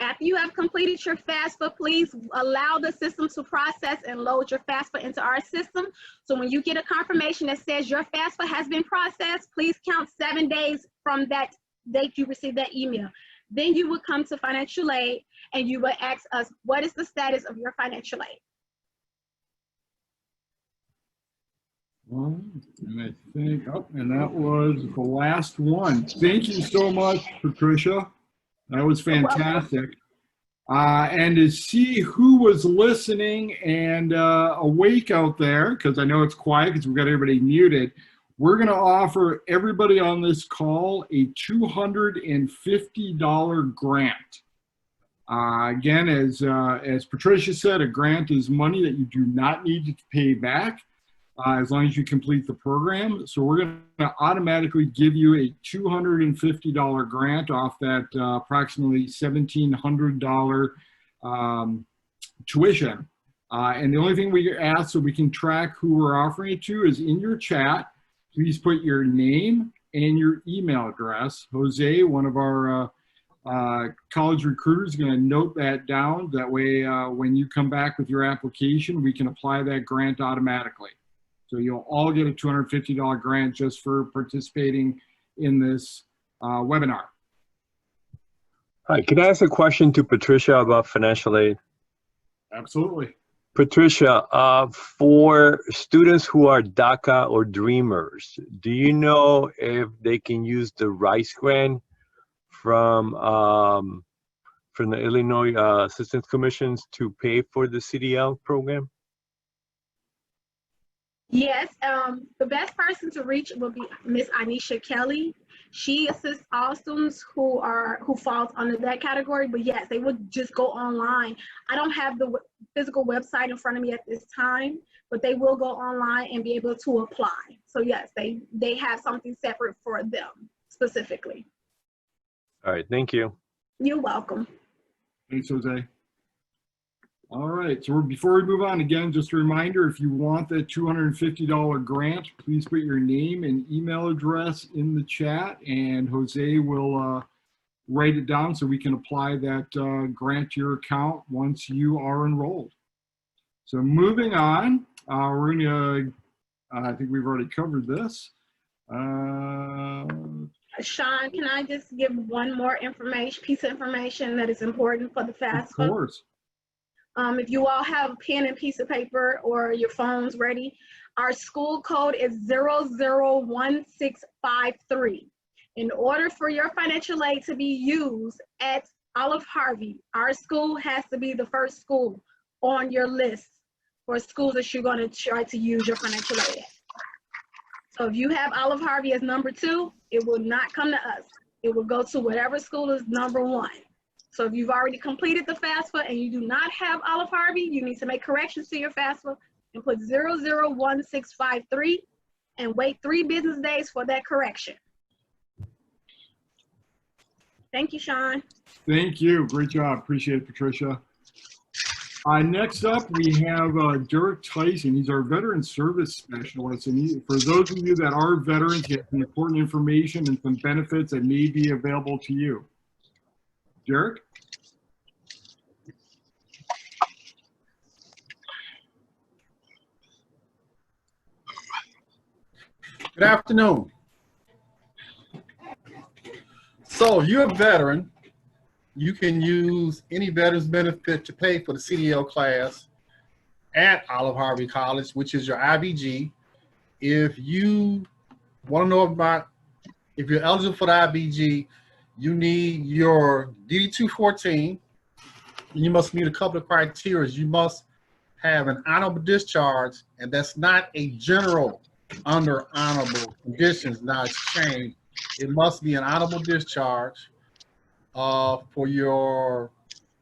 After you have completed your FAFSA, please allow the system to process and load your FAFSA into our system. So when you get a confirmation that says your FAFSA has been processed, please count 7 days from that date you received that email. Then you will come to financial aid and you will ask us, what is the status of your financial aid? And I think, and that was the last one. Thank you so much, Patricia. That was fantastic. And to see who was listening and awake out there, because I know it's quiet because we've got everybody muted, we're going to offer everybody on this call a $250 grant. Again, as Patricia said, a grant is money that you do not need to pay back as long as you complete the program. So we're going to automatically give you a $250 grant off that approximately $1,700 tuition. And the only thing we ask so we can track who we're offering it to is in your chat, please put your name and your email address. Jose, one of our college recruiters, is going to note that down. That way, when you come back with your application, we can apply that grant automatically. So you'll all get a $250 grant just for participating in this webinar. Hi, can I ask a question to Patricia about financial aid? Absolutely. Patricia, for students who are DACA or Dreamers, do you know if they can use the RICE grant from the Illinois Assistance Commissions to pay for the CDL program? Yes, the best person to reach will be Miss Anisha Kelly. She assists all students who falls under that category, but yes, they would just go online. I don't have the physical website in front of me at this time, but they will go online and be able to apply. So yes, they have something separate for them specifically. All right, thank you. You're welcome. Thanks, Jose. All right, so before we move on, again, just a reminder, if you want that $250 grant, please put your name and email address in the chat, and Jose will write it down so we can apply that grant to your account once you are enrolled. So moving on, we're gonna, I think we've already covered this. Sean, can I just give one more piece of information that is important for the FAFSA? Of course. If you all have a pen and piece of paper or your phones ready, our school code is 001653. In order for your financial aid to be used at Olive-Harvey, our school has to be the first school on your list for schools that you're going to try to use your financial aid at. So if you have Olive-Harvey as number 2, it will not come to us. It will go to whatever school is number 1. So if you've already completed the FAFSA and you do not have Olive-Harvey, you need to make corrections to your FAFSA and put 001653 and wait 3 business days for that correction. Thank you, Sean. Thank you. Great job. Appreciate it, Patricia. Next up, we have Derek Tyson. He's our veteran service specialist. And for those of you that are veterans, he has some important information and some benefits that may be available to you. Derek? Good afternoon. So if you're a veteran, you can use any veteran's benefit to pay for the CDL class at Olive-Harvey College, which is your IBG. If you want to know about, if you're eligible for the IBG, you need your DD-214, and you must meet a couple of criteria. You must have an honorable discharge, and that's not a general under honorable conditions. Now it's changed. It must be an honorable discharge. For your,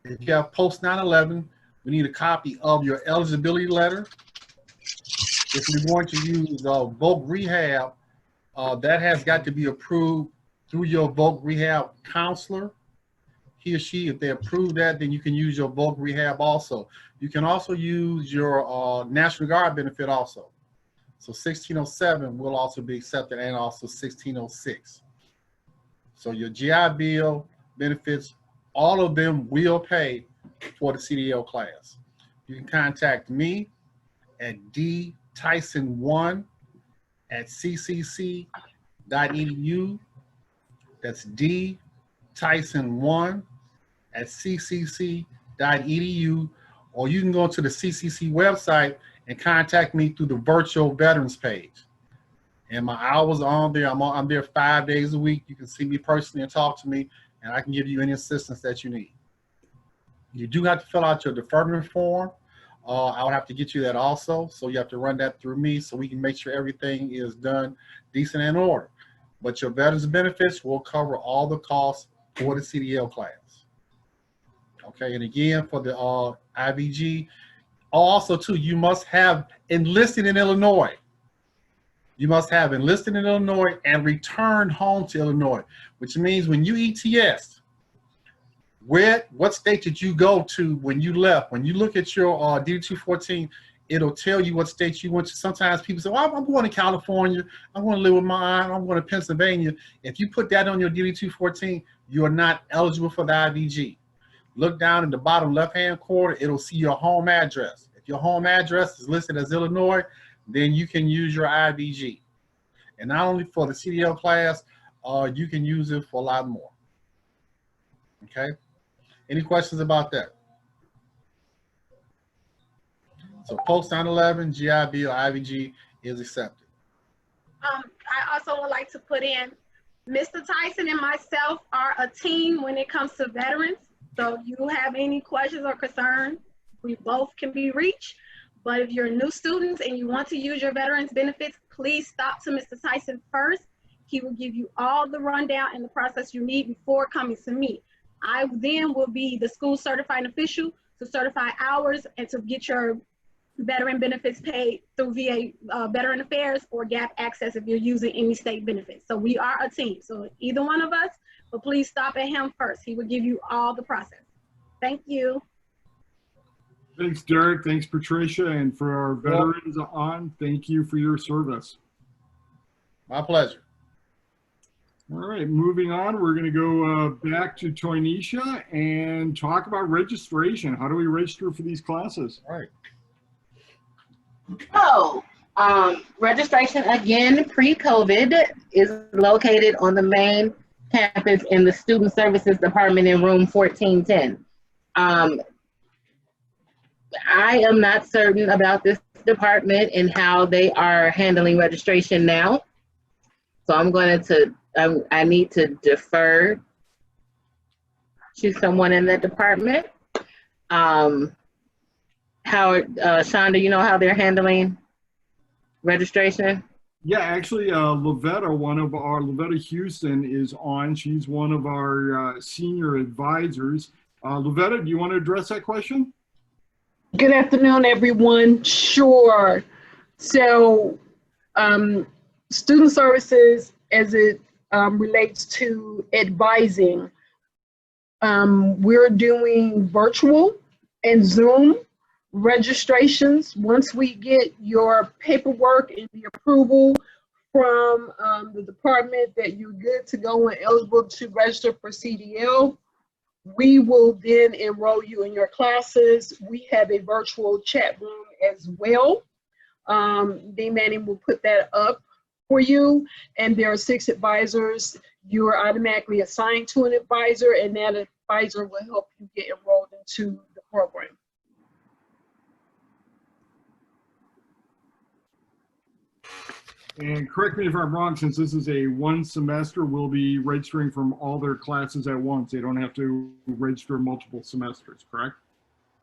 if you have post 9/11, we need a copy of your eligibility letter. If you're going to use voc rehab, that has got to be approved through your voc rehab counselor. He or she, if they approve that, then you can use your voc rehab also. You can also use your National Guard benefit also. So 1607 will also be accepted, and also 1606. So your GI Bill, benefits, all of them will pay for the CDL class. You can contact me at dtyson1@ccc.edu. That's dtyson1@ccc.edu, or you can go to the CCC website and contact me through the virtual veterans page. And my hours are on there. I'm there 5 days a week. You can see me personally and talk to me, and I can give you any assistance that you need. You do have to fill out your deferment form. I would have to get you that also. So you have to run that through me so we can make sure everything is done decent and in order. But your veterans benefits will cover all the costs for the CDL class. Okay, and again, for the IVG, also too, you must have enlisted in Illinois. You must have enlisted in Illinois and returned home to Illinois, which means when you ETS, what state did you go to when you left? When you look at your DD-214, It'll tell you what state you want to. Sometimes people say, well, I'm going to California. I want to live with my aunt. I'm going to Pennsylvania. If you put that on your DD-214, you're not eligible for the IBG. Look down in the bottom left-hand corner. It'll see your home address. If your home address is listed as Illinois, then you can use your IBG. And not only for the CDL class, you can use it for a lot more. Okay? Any questions about that? So post 9/11, GIB or IVG is accepted. I also would like to put in, Mr. Tyson and myself are a team when it comes to veterans. So if you have any questions or concerns, we both can be reached. But if you're new students and you want to use your veterans benefits, please stop to Mr. Tyson first. He will give you all the rundown and the process you need before coming to me. I then will be the school certifying official to certify hours and to get your veteran benefits paid through VA Veteran Affairs or GAP Access if you're using any state benefits. So we are a team. So either one of us, but please stop at him first. He will give you all the process. Thank you. Thanks, Derek. Thanks, Patricia. And for our veterans on, thank you for your service. My pleasure. All right, moving on, we're going to go back to Toynisha and talk about registration. How do we register for these classes? All right. So, registration again, pre-COVID, is located on the main campus in the Student Services Department in room 1410. I am not certain about this department and how they are handling registration now. So I'm going to, I need to defer to someone in that department. Sean, do you know how they're handling registration? Yeah, actually, Lavetta Houston is on. She's one of our senior advisors. Lavetta, do you want to address that question? Good afternoon, everyone. Sure. So, student services, as it relates to advising, we're doing virtual and Zoom registrations. Once we get your paperwork and the approval from the department that you're good to go and eligible to register for CDL, we will then enroll you in your classes. We have a virtual chat room as well. Dean Manning will put that up for you, and there are 6 advisors. You are automatically assigned to an advisor, and that advisor will help you get enrolled into the program. And correct me if I'm wrong, since this is a 1 semester, we'll be registering from all their classes at once. They don't have to register multiple semesters, correct?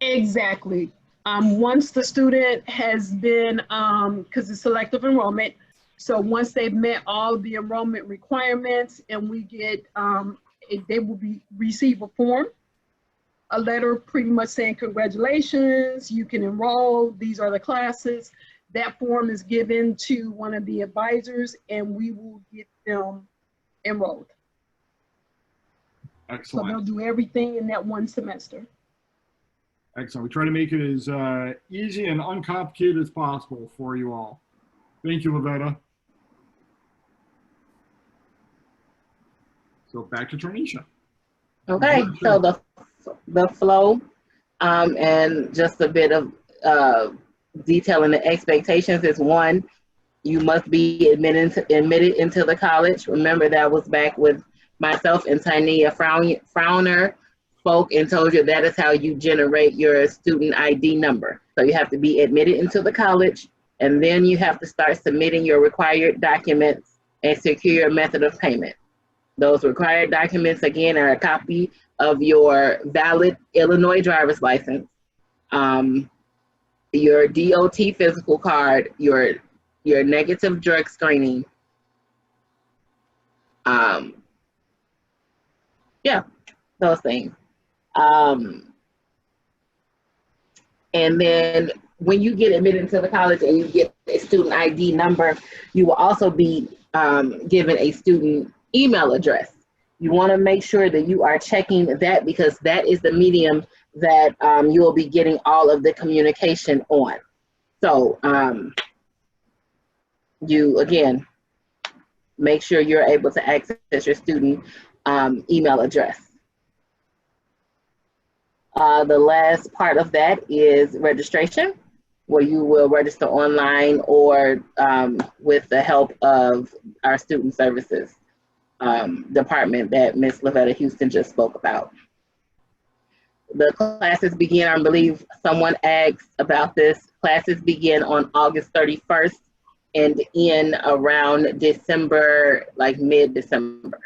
Exactly. Once the student has been, because it's selective enrollment, so once they've met all the enrollment requirements and we get, they will receive a form, a letter pretty much saying congratulations, you can enroll, these are the classes. That form is given to one of the advisors and we will get them enrolled. Excellent. So they'll do everything in that 1 semester. Excellent. We try to make it as easy and uncomplicated as possible for you all. Thank you, Lavetta. So back to Toynisha. Okay, so the flow and just a bit of detailing the expectations is 1, you must be admitted into the college. Remember, that was back with myself and Tania Frowner spoke and told you that is how you generate your student ID number. So you have to be admitted into the college, and then you have to start submitting your required documents and secure your method of payment. Those required documents, again, are a copy of your valid Illinois driver's license, your DOT physical card, your negative drug screening. Yeah, those things. And then when you get admitted into the college and you get a student ID number, you will also be given a student email address. You want to make sure that you are checking that, because that is the medium that you will be getting all of the communication on. So you, again, make sure you're able to access your student email address. The last part of that is registration, where you will register online or with the help of our student services department that Ms. Lavetta Houston just spoke about. The classes begin, I believe someone asked about this, classes begin on August 31st and end around December, like mid-December.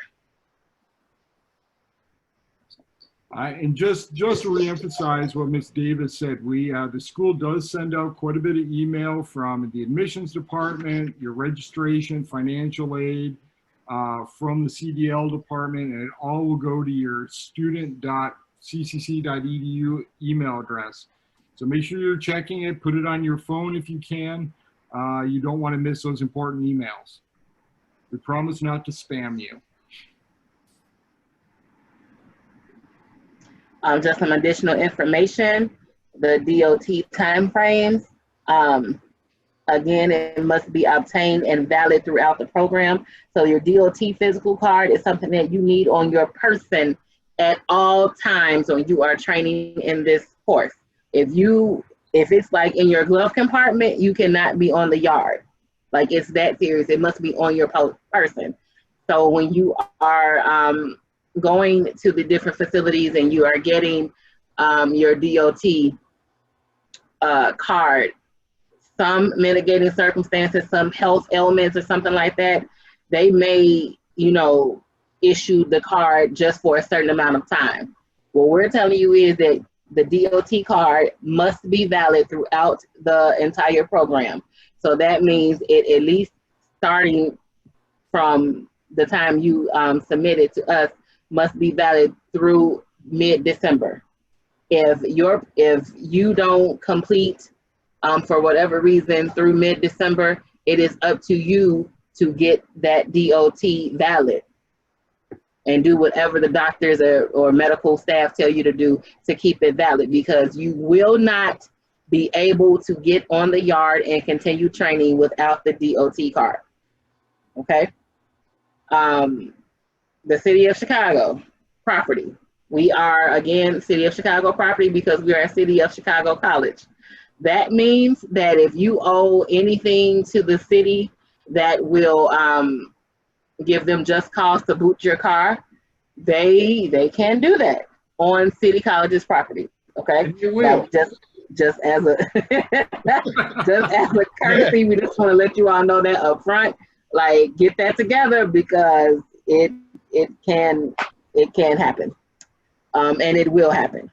And just to reemphasize what Ms. Davis said, the school does send out quite a bit of email from the admissions department, your registration, financial aid, from the CDL department, and it all will go to your student.ccc.edu email address. So make sure you're checking it, put it on your phone if you can. You don't want to miss those important emails. We promise not to spam you. Just some additional information, the DOT timeframes. Again, it must be obtained and valid throughout the program. So your DOT physical card is something that you need on your person at all times when you are training in this course. If it's like in your glove compartment, you cannot be on the yard. Like, it's that serious. It must be on your person. So when you are going to the different facilities and you are getting your DOT card, some mitigating circumstances, some health ailments or something like that, they may, issue the card just for a certain amount of time. What we're telling you is that the DOT card must be valid throughout the entire program. So that means it at least starting from the time you submit it to us must be valid through mid-December. If you don't complete for whatever reason through mid-December, it is up to you to get that DOT valid and do whatever the doctors or medical staff tell you to do to keep it valid, because you will not be able to get on the yard and continue training without the DOT card. Okay? The City of Chicago property. We are, again, City of Chicago property because we are a City of Chicago college. That means that if you owe anything to the city that will give them just cause to boot your car, they can do that on City College's property. Okay, like just as a just as a courtesy, we just want to let you all know that up front. Like, get that together, because it can happen, and it will happen.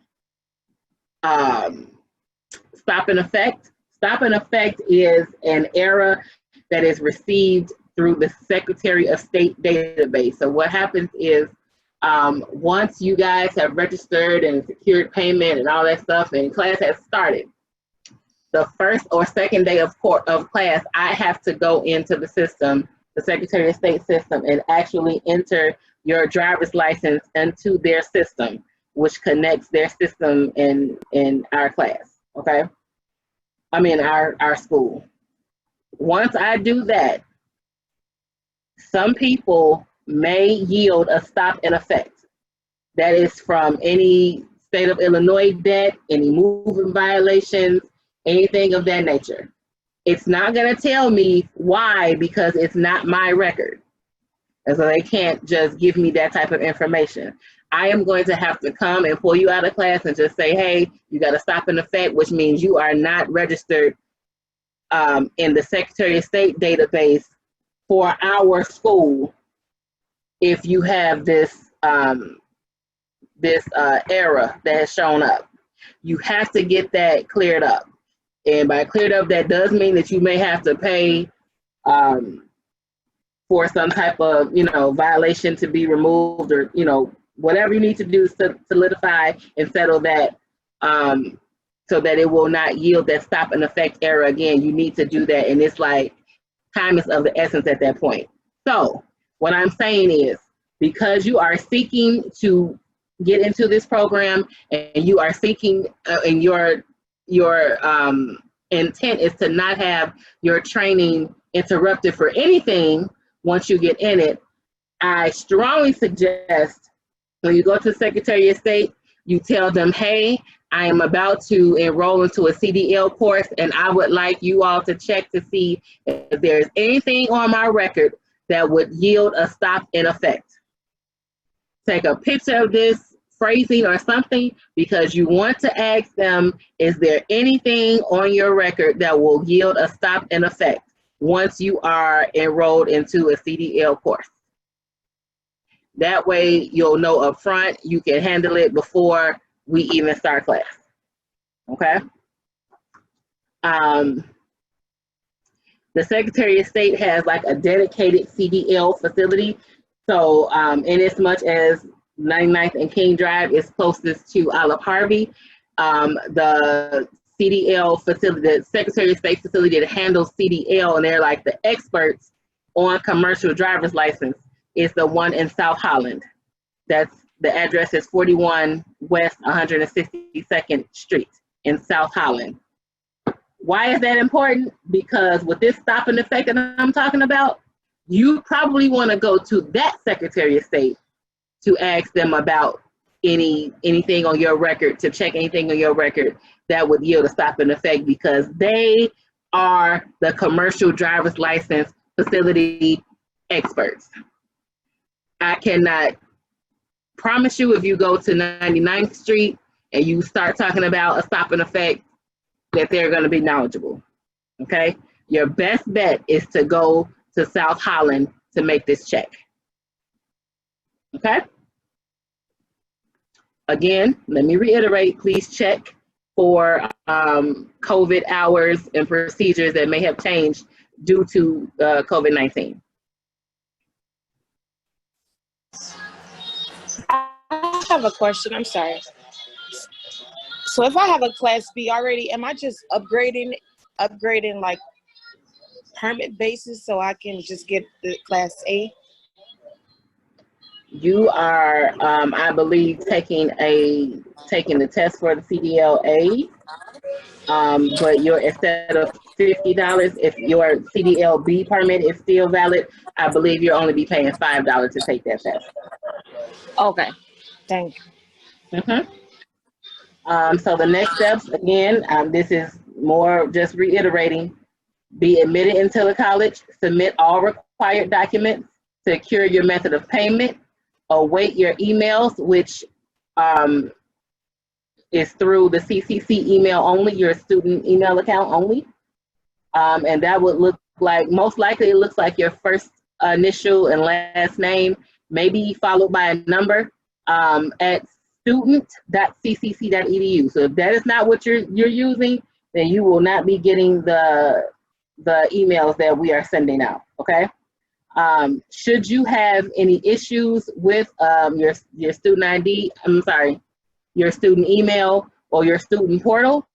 Stop and effect. Stop and effect is an error that is received through the Secretary of State database. So what happens is, once you guys have registered and secured payment and all that stuff, and class has started, the first or second day of class, I have to go into the system, the Secretary of State system, and actually enter your driver's license into their system, which connects their system in our class. Okay, I mean our school. Once I do that, some people may yield a stop and effect. That is from any state of Illinois debt, any moving violations, anything of that nature. It's not going to tell me why, because it's not my record. And so they can't just give me that type of information. I am going to have to come and pull you out of class and just say, hey, you got to stop and effect, which means you are not registered in the Secretary of State database for our school if you have this error that has shown up. You have to get that cleared up. And by cleared up, that does mean that you may have to pay for some type of, violation to be removed, or, whatever you need to do to solidify and settle that, so that it will not yield that stop and effect error again. You need to do that. And it's like, time is of the essence at that point. So what I'm saying is, because you are seeking to get into this program, and you are seeking and your intent is to not have your training interrupted for anything once you get in it, I strongly suggest when you go to the Secretary of State, you tell them, hey, I am about to enroll into a CDL course, and I would like you all to check to see if there's anything on my record that would yield a stop in effect. Take a picture of this phrasing or something, because you want to ask them, is there anything on your record that will yield a stop in effect once you are enrolled into a CDL course? That way you'll know up front, you can handle it before we even start class, okay? The Secretary of State has like a dedicated CDL facility. So in as much as 99th and King Drive is closest to Olive-Harvey, the CDL facility, the Secretary of State facility that handles CDL, and they're like the experts on commercial driver's license, is the one in South Holland. That's, the address is 41 West 162nd Street in South Holland. Why is that important? Because with this stop and effect that I'm talking about, you probably want to go to that Secretary of State to ask them about anything on your record, to check anything on your record that would yield a stop and effect, because they are the commercial driver's license facility experts. I cannot promise you if you go to 99th Street and you start talking about a stop and effect that they're going to be knowledgeable, okay? Your best bet is to go to South Holland to make this check, okay? Again, let me reiterate, please check for COVID hours and procedures that may have changed due to COVID-19. I have a question, I'm sorry. So if I have a Class B already, am I just upgrading like permit basis so I can just get the Class A? You are, I believe, taking the test for the CDL-A, but instead of $50, if your CDL-B permit is still valid, I believe you'll only be paying $5 to take that test. Okay, thank you. So the next steps, again, this is more just reiterating: be admitted into the college, submit all required documents, secure your method of payment, await your emails, which is through the CCC email only, your student email account only. And that would look like, most likely it looks like your first initial and last name, maybe followed by a number, at student.ccc.edu. So if that is not what you're using, then you will not be getting the emails that we are sending out, okay? Should you have any issues with your student ID, your student email or your student portal,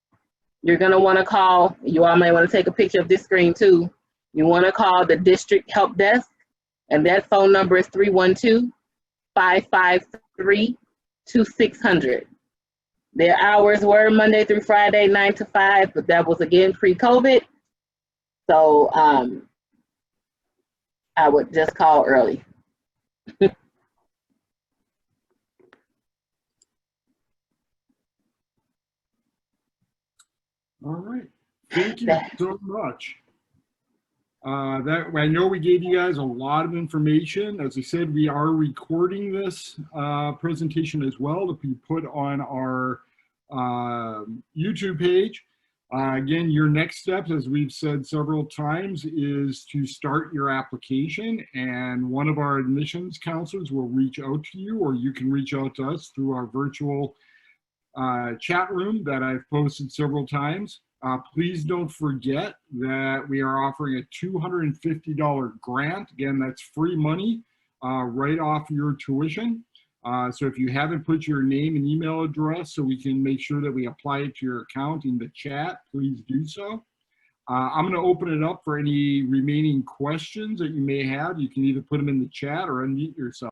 you're gonna wanna call, you all may wanna take a picture of this screen too. You wanna call the district help desk, and that phone number is 312-553-2600. Their hours were Monday through Friday, 9 to 5, but that was again pre-COVID. So I would just call early. All right, thank you so much. I know we gave you guys a lot of information. As I said, we are recording this presentation as well to be put on our YouTube page. Again, your next steps, as we've said several times, is to start your application, and one of our admissions counselors will reach out to you, or you can reach out to us through our virtual chat room that I've posted several times. Please don't forget that we are offering a $250 grant. Again, that's free money right off your tuition. So if you haven't put your name and email address so we can make sure that we apply it to your account in the chat, please do so. I'm going to open it up for any remaining questions that you may have. You can either put them in the chat or unmute yourself.